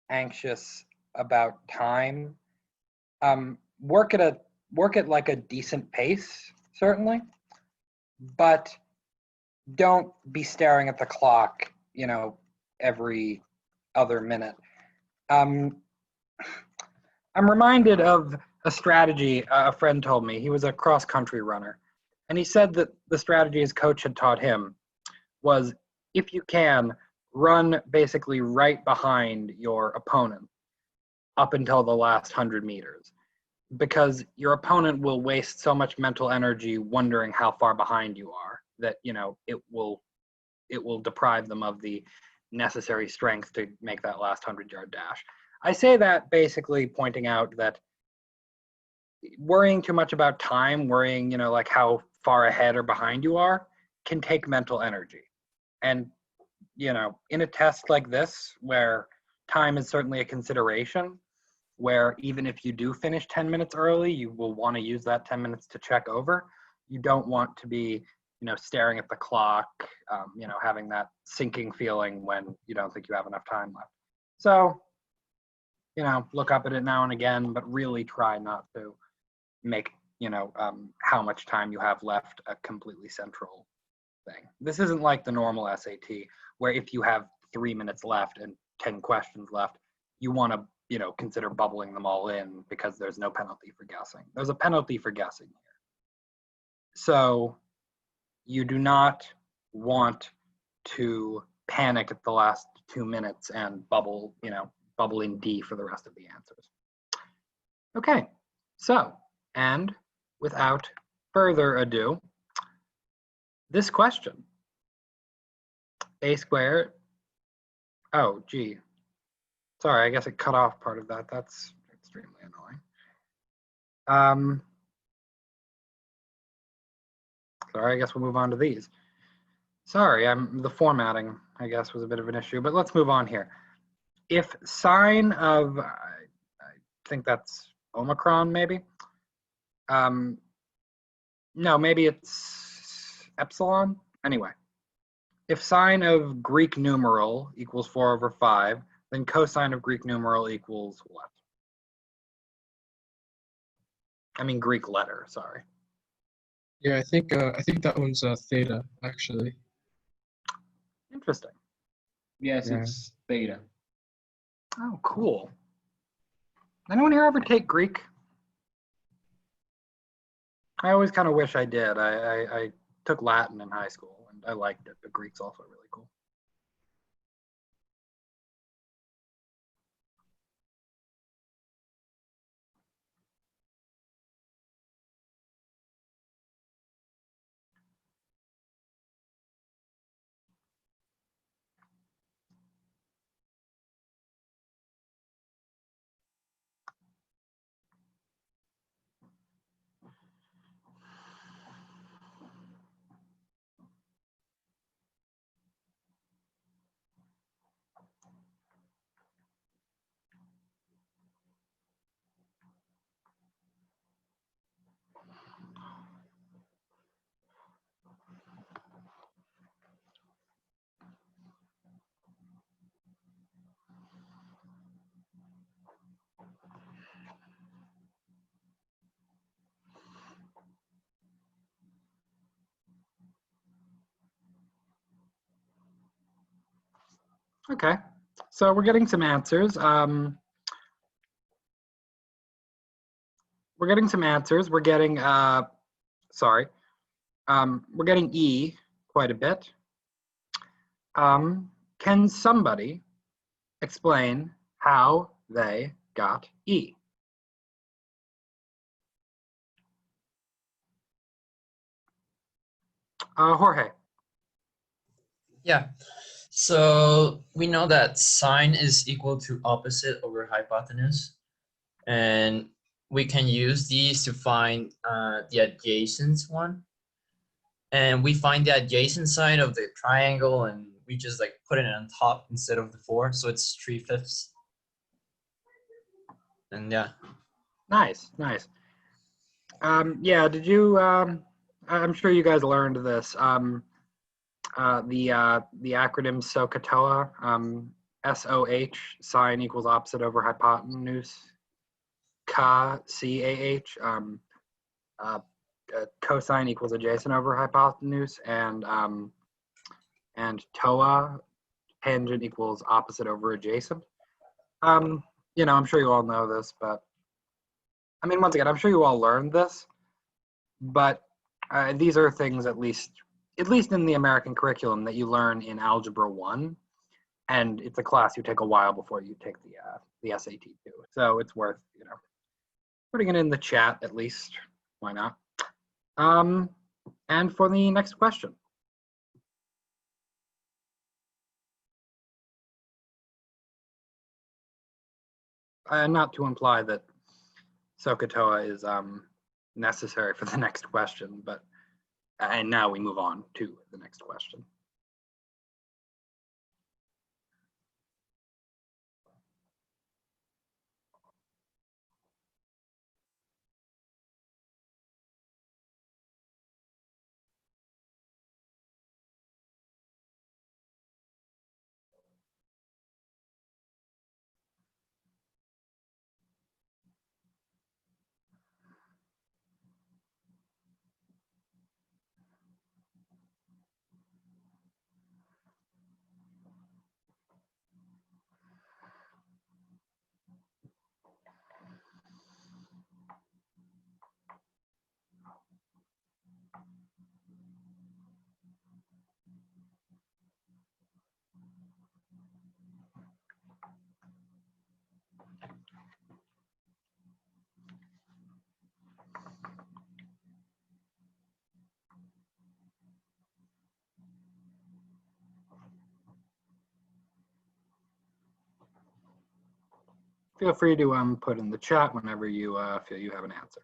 anxious about time. Work at like a decent pace, certainly, but don't be staring at the clock, every other minute. I'm reminded of a strategy a friend told me. He was a cross-country runner, and he said that the strategy his coach had taught him was, if you can, run basically right behind your opponent up until the last 100 meters, because your opponent will waste so much mental energy wondering how far behind you are that, it will deprive them of the necessary strength to make that last 100-yard dash. I say that basically pointing out that worrying too much about time, worrying, like how far ahead or behind you are, can take mental energy. And, in a test like this, where time is certainly a consideration, where even if you do finish 10 minutes early, you will want to use that 10 minutes to check over. You don't want to be, staring at the clock, having that sinking feeling when you don't think you have enough time left. So, look up at it now and again, but really try not to make, how much time you have left a completely central thing. This isn't like the normal SAT, where if you have 3 minutes left and 10 questions left, you want to, consider bubbling them all in because there's no penalty for guessing. There's a penalty for guessing here. So you do not want to panic at the last 2 minutes and bubble in D for the rest of the answers. Okay, so, and without further ado, this question, a squared, oh, gee. Sorry, I guess it cut off part of that. That's extremely annoying. Sorry, I guess we'll move on to these. Sorry, the formatting, I guess, was a bit of an issue, but let's move on here. If sine of, think that's Omicron, maybe. No, maybe it's epsilon. Anyway, if sine of Greek numeral equals 4/5, then cosine of Greek numeral equals what? I mean Greek letter, sorry. Yeah, I think that one's theta actually. Interesting. Yes, Yeah. it's theta. Oh, cool. Anyone here ever take Greek? I always kind of wish I did. I took Latin in high school and I liked it, but Greek's also really cool. Okay, so we're getting some answers. We're getting some answers. We're getting, we're getting E quite a bit. Can somebody explain how they got E? Jorge. Yeah. So we know that sine is equal to opposite over hypotenuse. And we can use these to find the adjacent one. And we find the adjacent side of the triangle and we just like put it on top instead of the 4. So it's 3/5. And yeah. Nice, nice. Yeah, did you, I'm sure you guys learned this. The acronym SOHCAHTOA, SOH, sine equals opposite over hypotenuse, CAH, cosine equals adjacent over hypotenuse, and TOA, tangent equals opposite over adjacent. You know, I'm sure you all know this, but I mean, once again, I'm sure you all learned this, but these are things at least in the American curriculum that you learn in Algebra 1, and it's a class you take a while before you take the SAT too. So it's worth, you know, putting it in the chat at least. Why not? And for the next question. Not to imply that SOHCAHTOA is necessary for the next question, but and now we move on to the next question. Feel free to put in the chat whenever you feel you have an answer.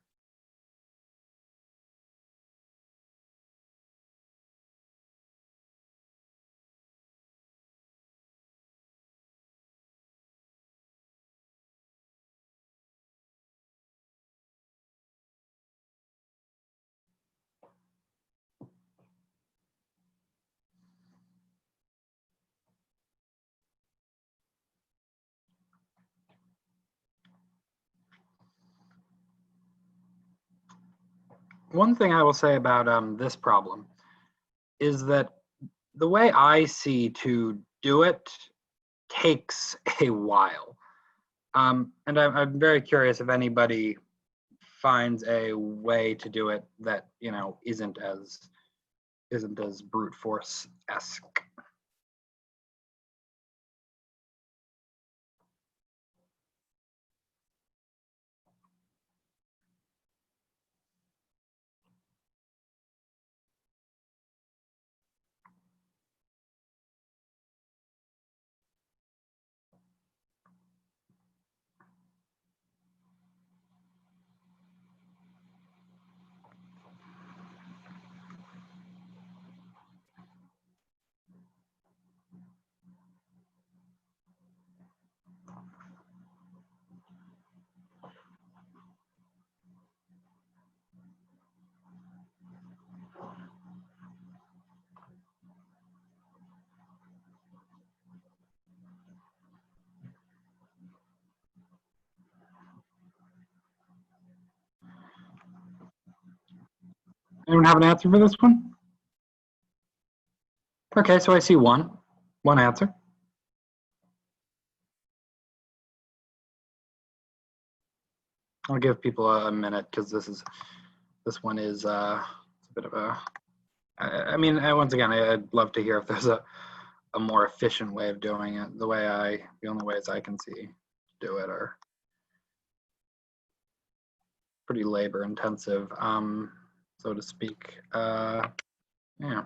one thing I will say about this problem is that the way I see to do it takes a while. And I'm very curious if anybody finds a way to do it that, you know, isn't as brute force-esque. Anyone have an answer for this one? Okay, so I see one answer. I'll give people a minute because this one is a bit of a. I mean, once again, I'd love to hear if there's a more efficient way of doing it. The only ways I can see to do it are pretty labor intensive, so to speak. Yeah.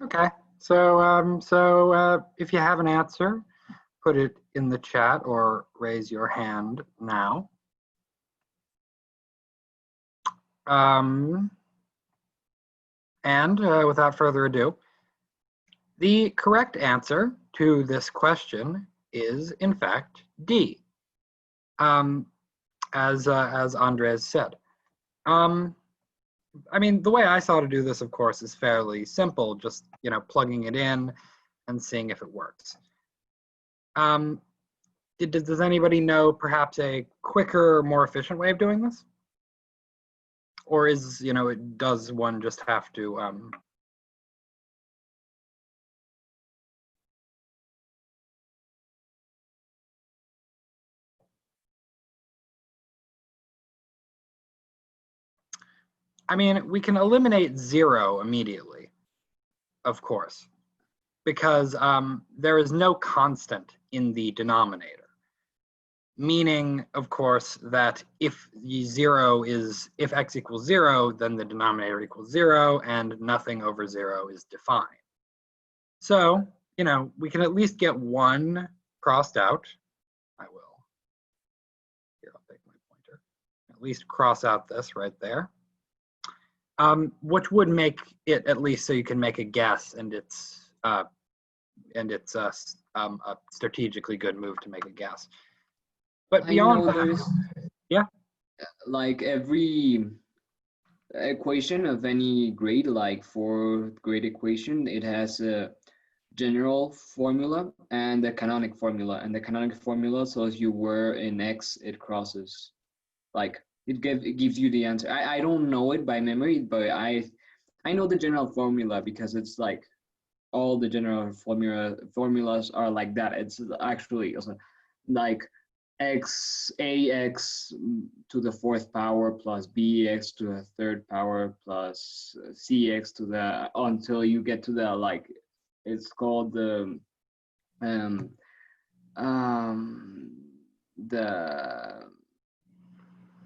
Okay, so if you have an answer, put it in the chat or raise your hand now. And without further ado, the correct answer to this question is, in fact, D, as Andres said. I mean, the way I saw to do this, of course, is fairly simple, just, you know, plugging it in and seeing if it works. Does anybody know perhaps a quicker, more efficient way of doing this? Or is, you know, does one just have to I mean, we can eliminate 0 immediately, of course, because there is no constant in the denominator. Meaning, of course, that if x equals 0, then the denominator equals 0, and nothing over 0 is defined. So, you know, we can at least get 1 crossed out. I will. Here, I'll take my pointer. At least cross out this right there. Which would make it at least so you can make a guess, and it's a strategically good move to make a guess. But beyond that, yeah, like every equation of any grade, like fourth grade equation, it has a general formula and a canonic formula, and the canonic formula tells you where in X it crosses. Like it gives you the answer. I don't know it by memory, but I know the general formula because it's like all the general formulas are like that. It's actually also like ax to the 4th power plus bx to the 3rd power plus cx to the, until you get to the, like, it's called the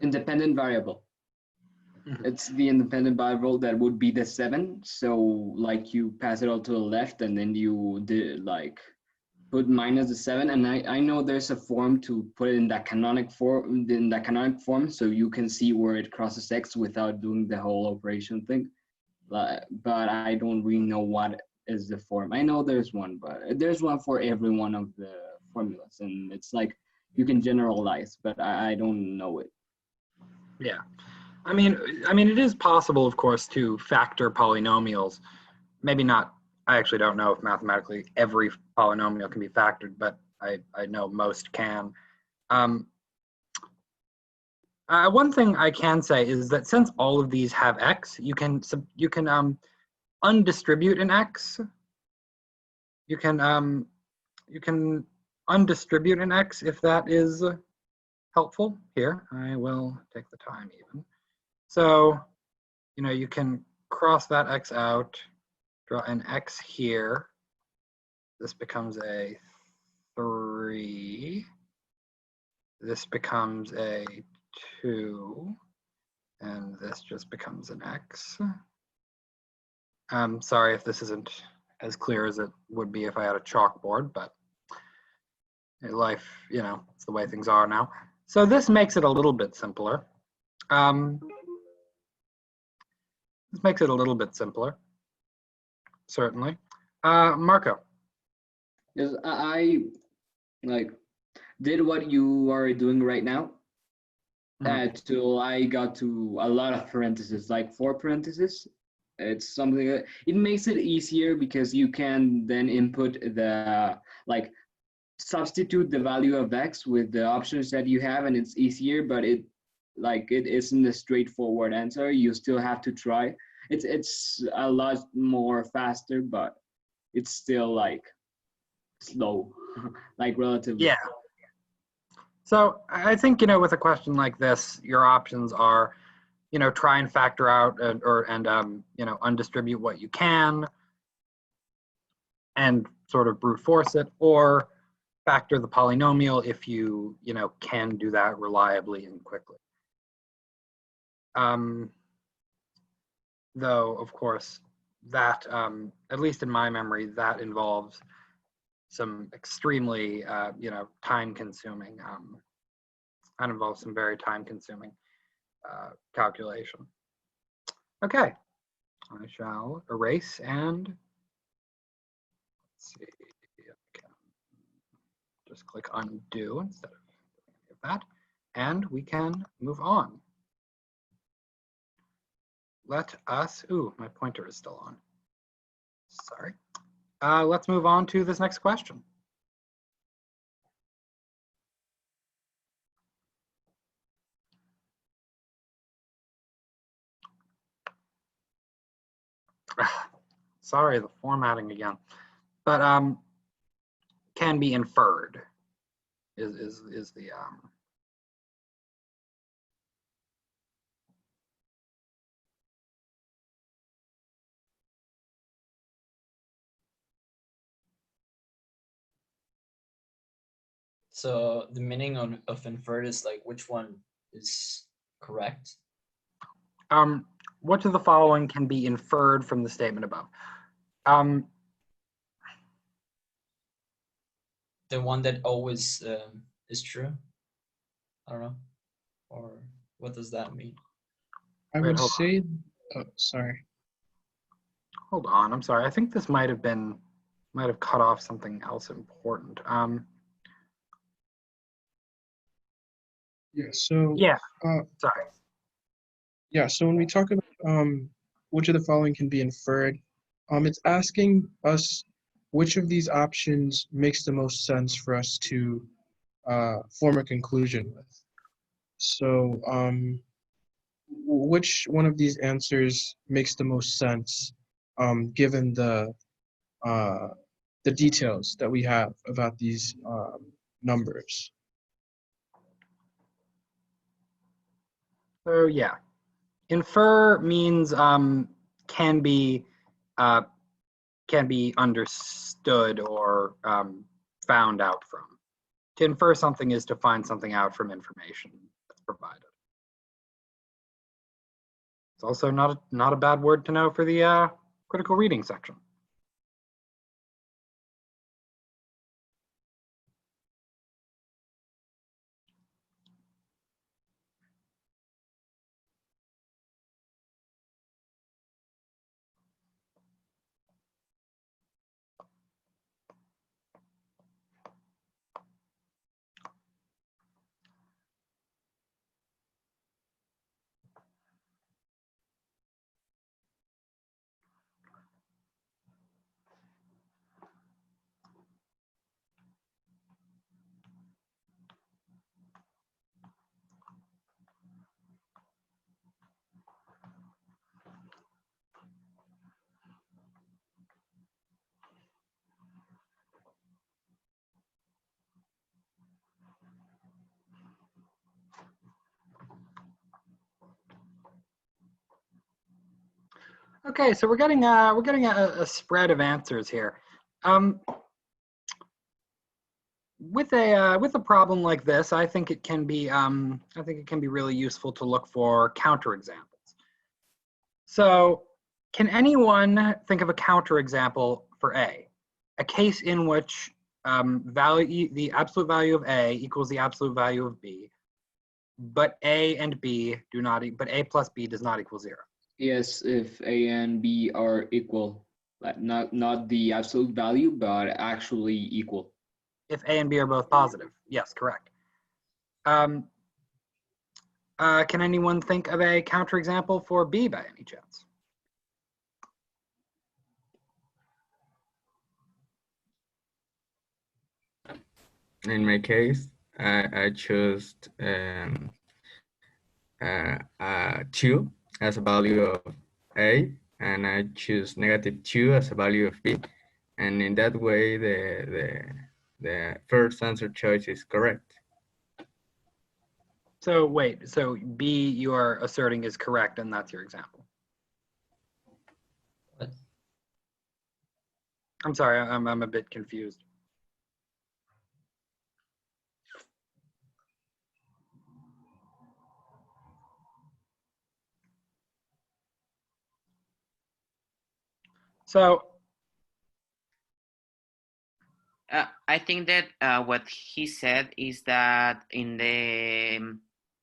independent variable. It's the independent variable that would be the 7. So like you pass it all to the left, and then you did like put minus the 7. And I know there's a form to put it in that canonic form, so you can see where it crosses X without doing the whole operation thing. But I don't really know what is the form. I know there's one, but there's one for every one of the formulas, and it's like you can generalize, but I don't know it. Yeah. I mean, it is possible, of course, to factor polynomials. Maybe not. I actually don't know if mathematically every polynomial can be factored, but I know most can. One thing I can say is that since all of these have x, you can undistribute an x. You can undistribute an x if that is helpful. Here, I will take the time even. So, you can cross that x out, draw an x here. This becomes a 3. This becomes a 2. And this just becomes an x. I'm sorry if this isn't as clear as it would be if I had a chalkboard, but in life, it's the way things are now. So this makes it a little bit simpler. This makes it a little bit simpler, certainly. Marco. Yes, I like did what you are doing right now. Till I got to a lot of parentheses, like 4 parentheses. It's something that it makes it easier because you can then input the substitute the value of x with the options that you have, and it's easier, but it isn't a straightforward answer. You still have to try. It's a lot more faster, but it's still slow, relatively. Yeah. So I think, with a question like this, your options are, try and factor out and undistribute what you can and sort of brute force it, or factor the polynomial if you, can do that reliably and quickly. Though, of course, that, at least in my memory, that involves some extremely, time-consuming, that involves some very time-consuming calculation. Okay, I shall erase and let's see. I can just click undo instead of that, and we can move on. Let us. Ooh, my pointer is still on. Sorry. Let's move on to this next question. Sorry, the formatting again. But can be inferred is the So the meaning of inferred is which one is correct? Which of the following can be inferred from the statement above? The one that always is true? I don't know. Or what does that mean? I would say, sorry. Hold on, I'm sorry. I think this might have cut off something else important. Yeah, so. Yeah, sorry. Yeah, so when we talk about which of the following can be inferred, it's asking us which of these options makes the most sense for us to form a conclusion with. So which one of these answers makes the most sense given the details that we have about these numbers? So yeah, infer means can be understood or found out from. To infer something is to find something out from information that's provided. It's also not a bad word to know for the critical reading section. Okay, so we're getting a spread of answers here. With a problem like this, I think it can be really useful to look for counterexamples. So, can anyone think of a counterexample for A? A case in which the absolute value of A equals the absolute value of B, but A and B do not, but A plus B does not equal 0. Yes, if A and B are equal, like not the absolute value, but actually equal. If A and B are both positive, yes, correct. Can anyone think of a counterexample for B by any chance? In my case, I chose 2 as a value of A, and I choose -2 as a value of B. And in that way, the first answer choice is correct. So wait, so B you are asserting is correct, and that's your example. What? I'm sorry, I'm a bit confused. So I think that what he said is that in the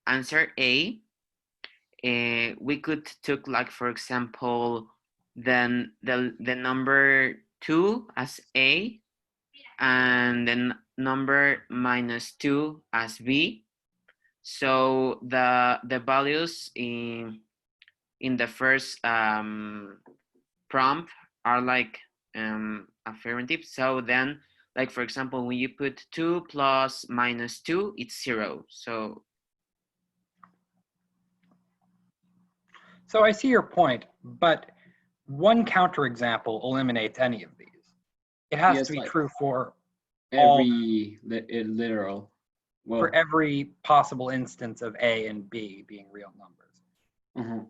answer A, we could took, like, for example, then the number 2 as A, and then number -2 as B. So the values in the first prompt are like affirmative. So then, like, for example, when you put 2 plus -2, it's 0. So I see your point, but one counterexample eliminates any of these. It has Yes, to be like true for every literal. Well, for every possible instance of A and B being real numbers. Okay.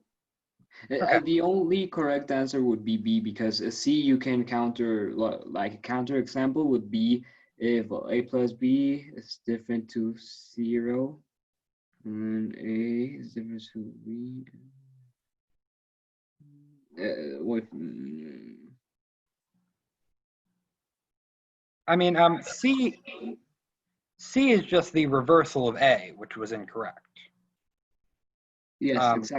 The only correct answer would be B, because C you can counter, like a counter example would be if A plus B is different to 0 and A is different to B. I mean, C is just the reversal of A, which was incorrect. Yes,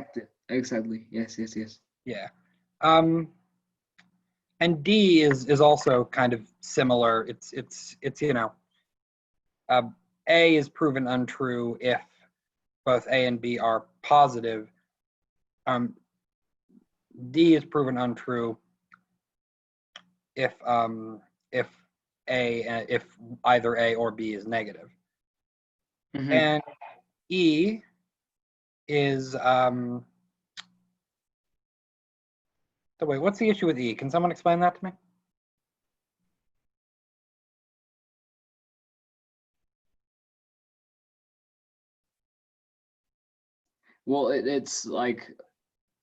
exactly. Yes. Yeah. And D is also kind of similar. It's A is proven untrue if both A and B are positive. D is proven untrue if either A or B is negative. Mhm. And E is so wait, what's the issue with E? Can someone explain that to me? Well, it's like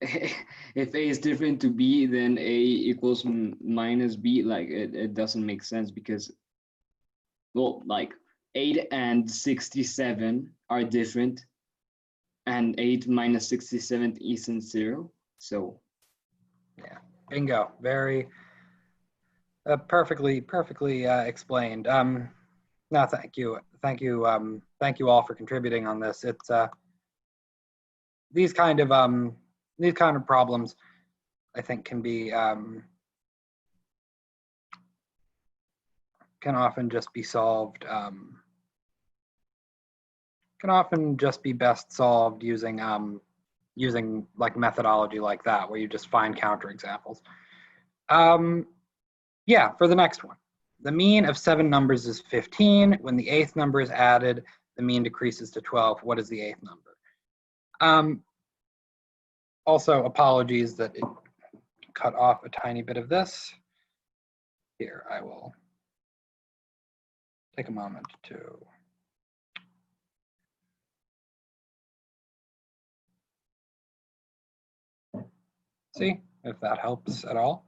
if A is different to B, then A equals minus B. Like it doesn't make sense, because, well, like 8 and 67 are different, and 8 minus 67 isn't 0. So Yeah, bingo. Very perfectly explained. No, thank you all for contributing on this. It's these kind of problems, I think, can often just be solved. Can often just be best solved using like methodology like that, where you just find counterexamples. Yeah, for the next one. The mean of 7 numbers is 15. When the 8th number is added, the mean decreases to 12. What is the 8th number? Also, apologies that it cut off a tiny bit of this. Here, I will take a moment to see. if that helps at all.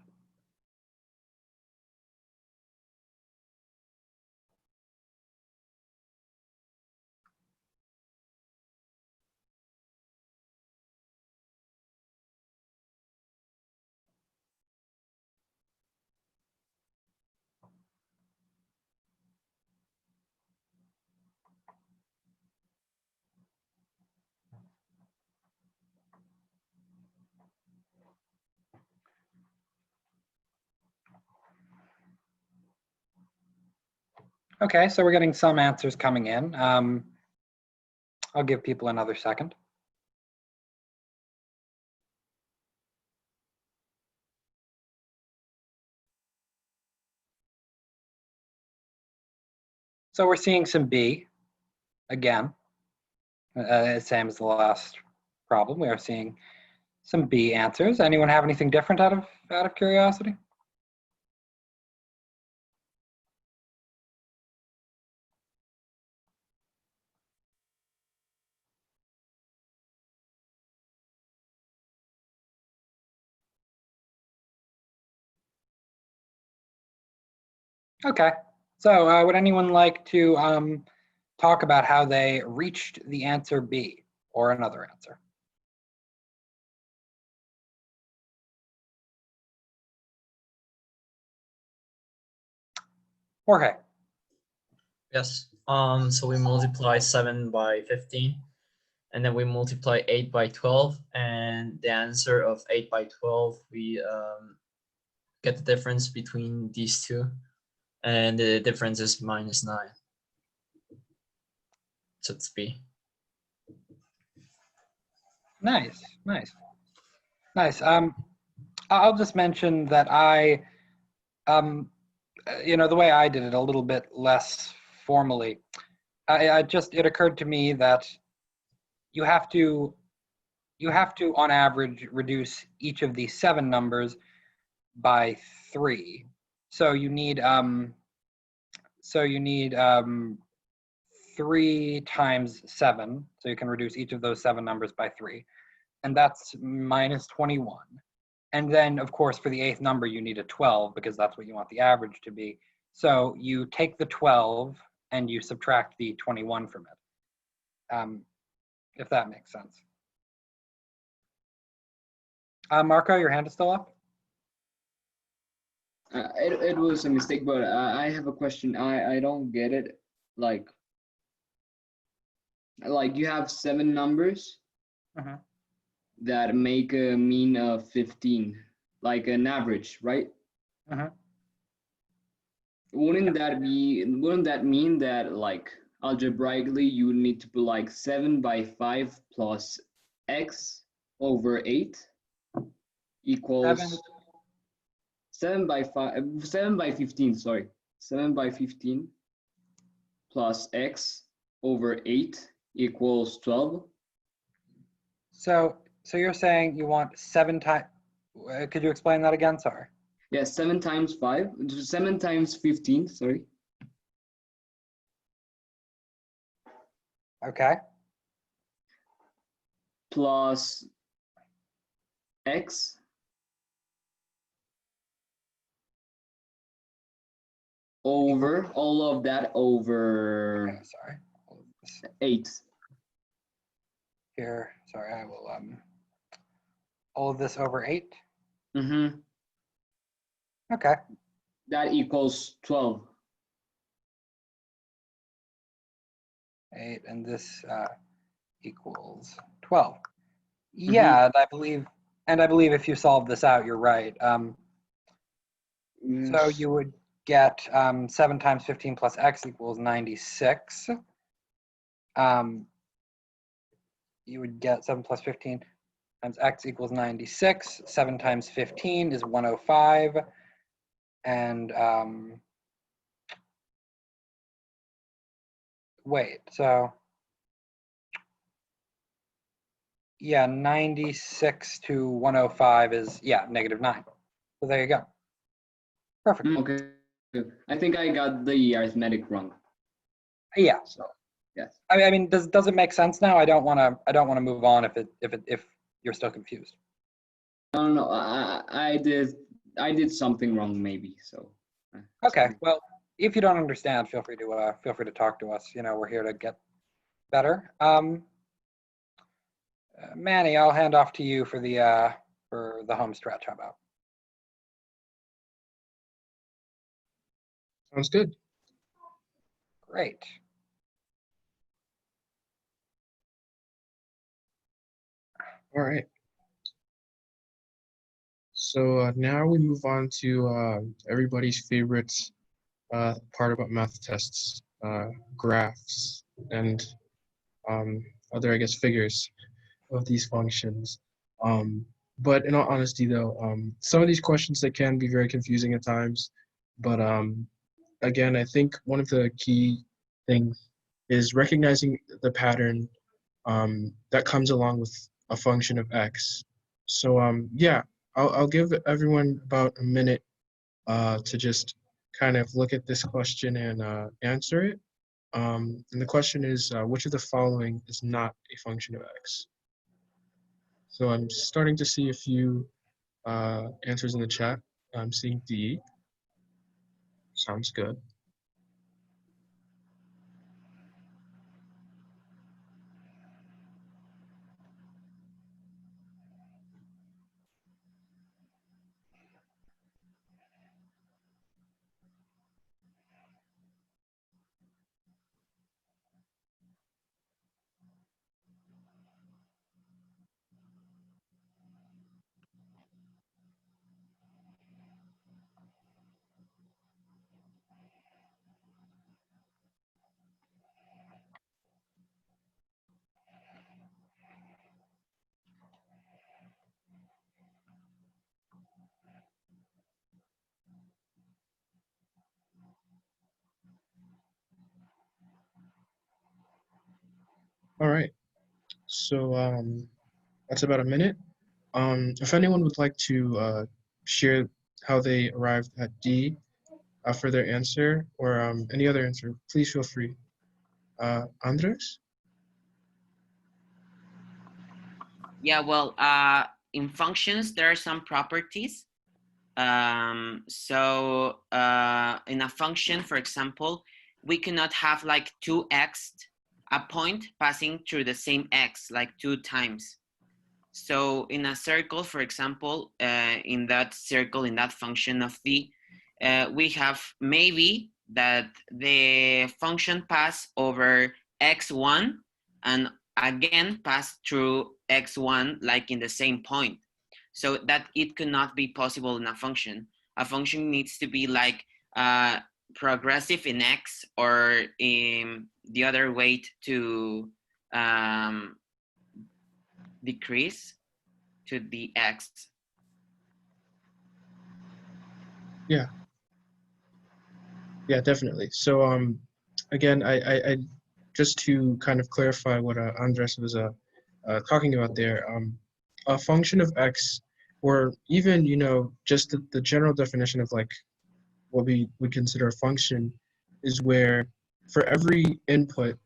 Okay, so we're getting some answers coming in. I'll give people another second. So we're seeing some B again, same as the last problem. We are seeing some B answers. Anyone have anything different out of curiosity? Okay, so would anyone like to talk about how they reached the answer B or another answer? Jorge. Yes. So we multiply 7 by 15, and then we multiply 8 by 12, and the answer of 8 by 12, we get the difference between these two, and the difference is -9. So it's B. Nice, nice, nice. I'll just mention that the way I did it a little bit less formally. It occurred to me that you have to, on average, reduce each of these 7 numbers by 3. So you need 3 times 7. So you can reduce each of those 7 numbers by 3, and that's -21. And then, of course, for the 8th number, you need a 12 because that's what you want the average to be. So you take the 12 and you subtract the 21 from it, if that makes sense. Marco, your hand is still up? It was a mistake, but I have a question. I don't get it. Like you have 7 numbers Mhm. that make a mean of 15, like an average, right? Mhm. Wouldn't that mean that, like, algebraically you would need to put like 7 by 5 plus x over 8 equals 7 by 15, sorry. 7 by 15 plus x over 8 equals 12. So you're saying you want 7 times, could you explain that again? Sorry. Yeah, 7 times 5, 7 times 15, sorry. Okay. Plus x over all of that over Okay, sorry. 8. Here, sorry, I will, all of this over 8. Mm-hmm. Okay. That equals 12. 8, and this equals 12. Yeah, and I believe if you solve this out, you're right. So you would get 7 times 15 plus x equals 96. You would get 7 plus 15 times x equals 96. 7 times 15 is 105. And wait, so yeah, 96 to 105 is, yeah, -9. So there you go. Perfect. Okay. I think I got the arithmetic wrong. Yeah. So yes. I mean, does it make sense now? I don't want to move on if you're still confused. No, no, I did something wrong maybe. So. Okay. Sorry. Well, if you don't understand, feel free to talk to us. You know, we're here to get better. Manny, I'll hand off to you for the home stretch. How about? Sounds good. Great. All right. So now we move on to everybody's favorite part about math tests, graphs, and other, I guess, figures of these functions. But in all honesty, though, some of these questions, they can be very confusing at times. But again, I think one of the key things is recognizing the pattern that comes along with a function of x. So yeah, I'll give everyone about a minute to just kind of look at this question and answer it. And the question is, which of the following is not a function of x? So I'm starting to see a few answers in the chat. I'm seeing D. Sounds good. All right. So that's about a minute. If anyone would like to share how they arrived at D for their answer or any other answer, please feel free. Andres? Yeah, well, in functions, there are some properties. So in a function, for example, we cannot have like 2x, a point passing through the same x, like 2 times. So in a circle, for example, in that circle, in that function of d, we have maybe that the function pass over x1 and again pass through x1 like in the same point. So that it could not be possible in a function. A function needs to be like progressive in x or in the other way to decrease to the x. Yeah. Yeah, definitely. So again, I just to kind of clarify what Andres was talking about there, a function of x, or even, you know, just the general definition of like what we would consider a function is where for every input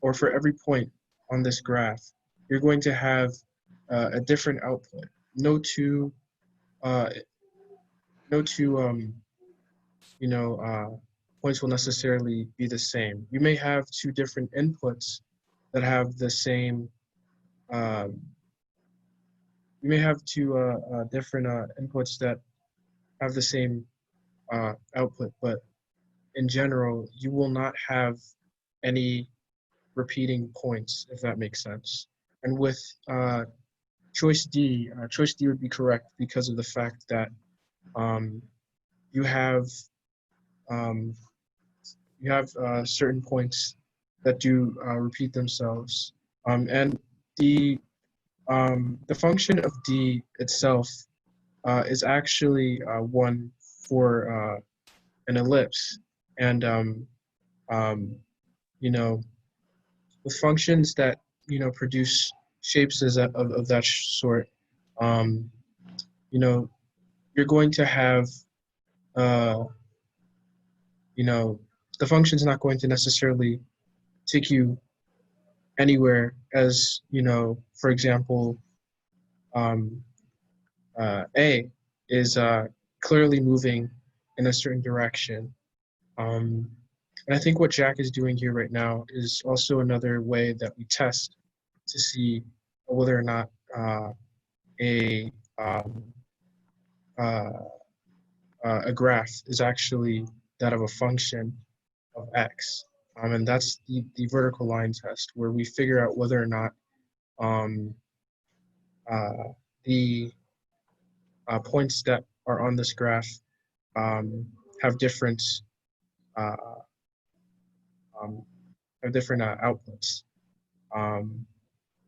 or for every point on this graph, you're going to have a different output. No two, uh, no two, you know, points will necessarily be the same. You may have two different inputs that have the same. You may have two different inputs that have the same output, but in general, you will not have any repeating points, if that makes sense. And with choice D would be correct because of the fact that um, you have um, certain points that do repeat themselves, and the function of D itself is actually one for an ellipse, and you know, with functions that, you know, produce shapes of that sort, um, you know, you're going to have, uh, you know, the function's not going to necessarily take you anywhere, as, you know, for example, um, A is clearly moving in a certain direction. And I think what Jack is doing here right now is also another way that we test to see whether or not a um, uh, a graph is actually that of a function of x. And that's the vertical line test, where we figure out whether or not um, the points that are on this graph have different uh, um, outputs.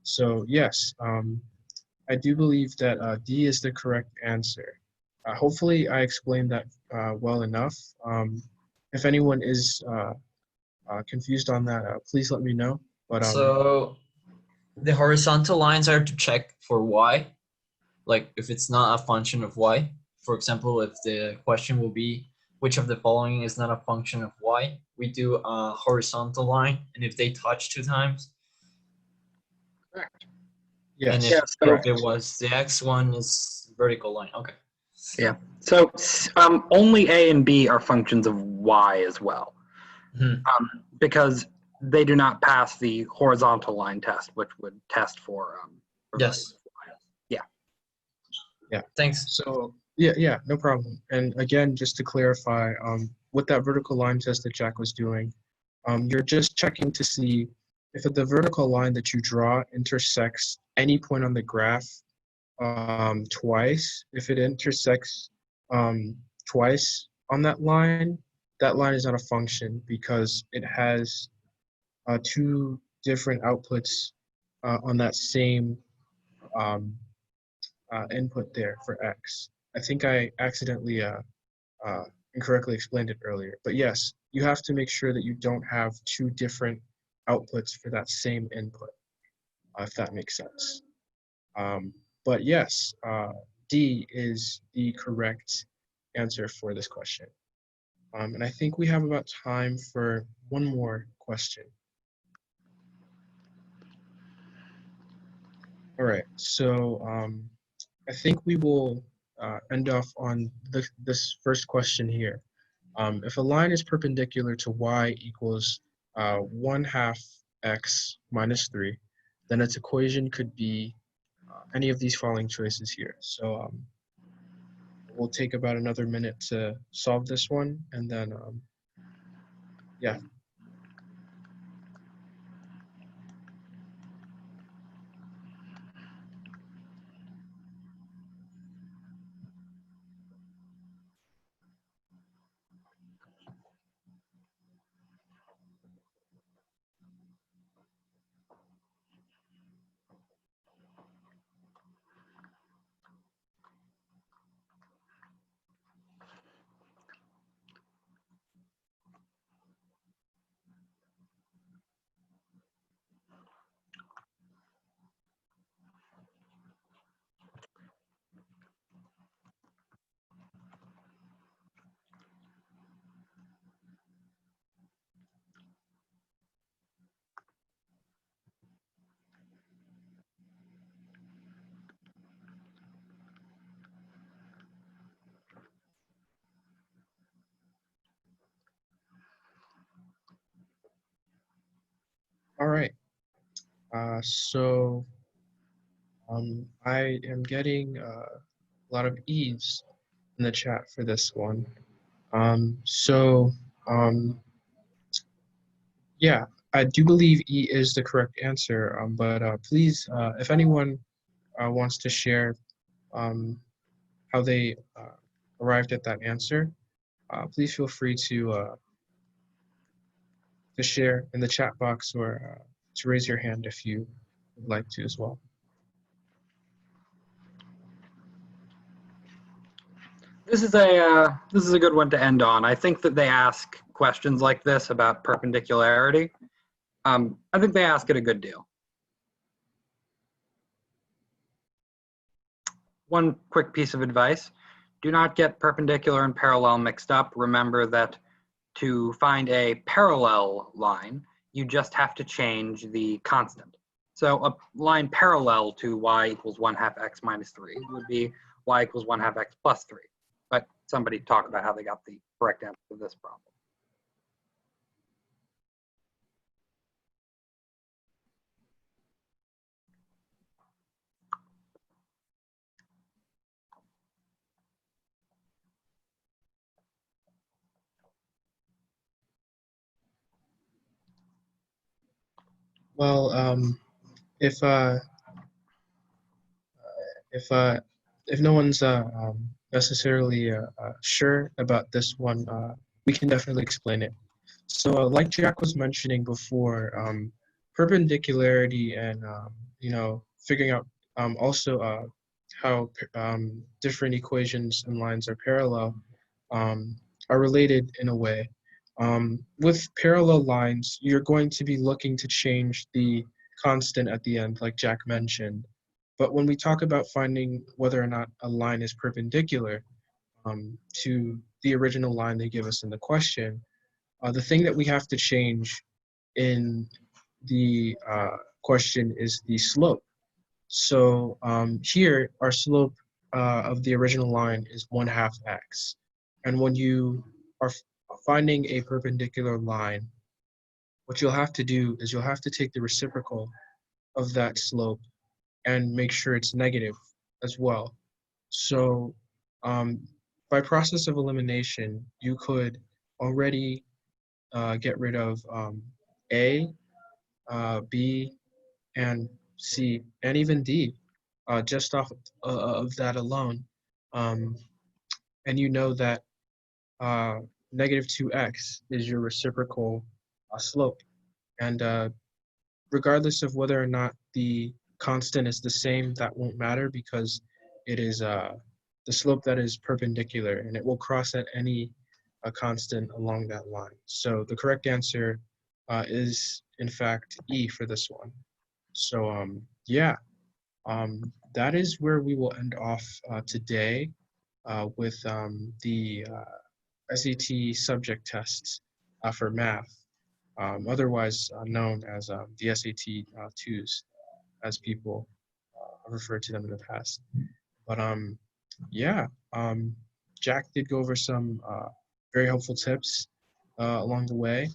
So yes, I do believe that D is the correct answer. Hopefully I explained that well enough. If anyone is confused on that, please let me know. But So the horizontal lines are to check for y, like if it's not a function of y. For example, if the question will be which of the following is not a function of y, we do a horizontal line, and if they touch 2 times, yes, and if Yeah, so it was the x one is vertical line. Okay. yeah, so only A and B are functions of y as well, Mhm. because they do not pass the horizontal line test, which would test for Yes. yeah. Thanks. So yeah, no problem. And again, just to clarify, with that vertical line test that Jack was doing, you're just checking to see if the vertical line that you draw intersects any point on the graph twice. If it intersects twice on that line is not a function because it has 2 different outputs on that same um, input there for x. I think I accidentally incorrectly explained it earlier, but yes, you have to make sure that you don't have 2 different outputs for that same input, if that makes sense. But yes, D is the correct answer for this question. And I think we have about time for one more question. All right, so I think we will end off on this first question here. If a line is perpendicular to y equals 1/2 x minus 3, then its equation could be any of these following choices here. So we'll take about another minute to solve this one, and then yeah. All right. So I am getting a lot of E's in the chat for this one. So yeah, I do believe E is the correct answer. But please, if anyone wants to share how they arrived at that answer, please feel free to share in the chat box or to raise your hand if you would like to as well. this is a good one to end on. I think that they ask questions like this about perpendicularity. I think they ask it a good deal. One quick piece of advice: do not get perpendicular and parallel mixed up. Remember that to find a parallel line, you just have to change the constant. So a line parallel to y equals 1/2 x minus 3 would be y equals 1/2 x plus 3. But somebody talk about how they got the correct answer to this problem. Well, if uh, if uh, if no one's necessarily sure about this one, we can definitely explain it. So, like Jack was mentioning before, perpendicularity and figuring out also how different equations and lines are parallel um, are related in a way. With parallel lines, you're going to be looking to change the constant at the end, like Jack mentioned. But when we talk about finding whether or not a line is perpendicular to the original line they give us in the question, the thing that we have to change in the question is the slope. So here, our slope of the original line is 1/2 x. And when you are finding a perpendicular line, what you'll have to do is you'll have to take the reciprocal of that slope and make sure it's negative as well. So by process of elimination, you could already get rid of A, B, and C, and even D, just off of that alone. And you know that negative 2x is your reciprocal slope. And regardless of whether or not the constant is the same, that won't matter because it is the slope that is perpendicular, and it will cross at any constant along that line. So the correct answer is, in fact, E for this one. So yeah, that is where we will end off today with the SAT subject tests for math, otherwise known as the SAT 2s, as people referred to them in the past. But yeah, Jack did go over some very helpful tips along the way.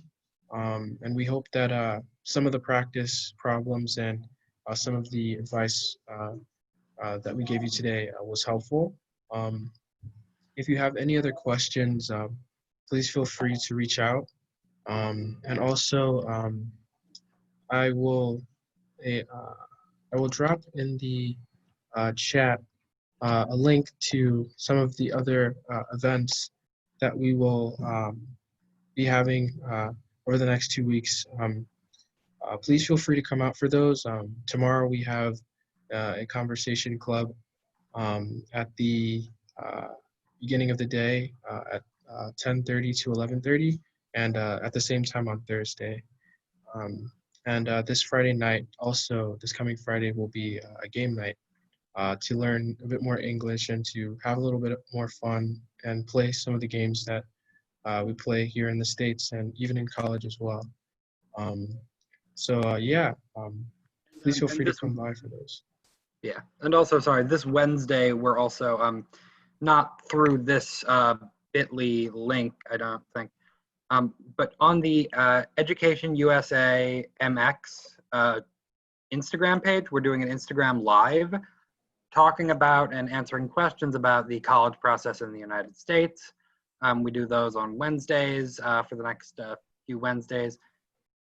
And we hope that some of the practice problems and some of the advice that we gave you today was helpful. If you have any other questions, please feel free to reach out. And also, I will drop in the chat a link to some of the other events that we will be having over the next 2 weeks. Please feel free to come out for those. Tomorrow we have a conversation club at the beginning of the day at 10:30 to 11:30, and at the same time on Thursday. And this Friday night, also this coming Friday, will be a game night to learn a bit more English and to have a little bit more fun and play some of the games that we play here in the States and even in college as well. So yeah, please feel free to come by for those. Yeah, and also, sorry, this Wednesday, we're also not through this bit.ly link, I don't think, but on the Education USA MX Instagram page, we're doing an Instagram live talking about and answering questions about the college process in the United States. We do those on Wednesdays for the next few Wednesdays.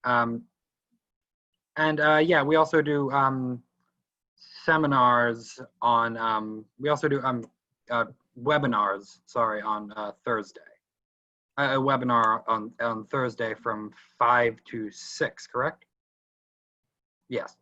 And yeah, we also do seminars on, we also do webinars, sorry, on Thursday. A webinar on Thursday from 5 to 6, correct? Yes.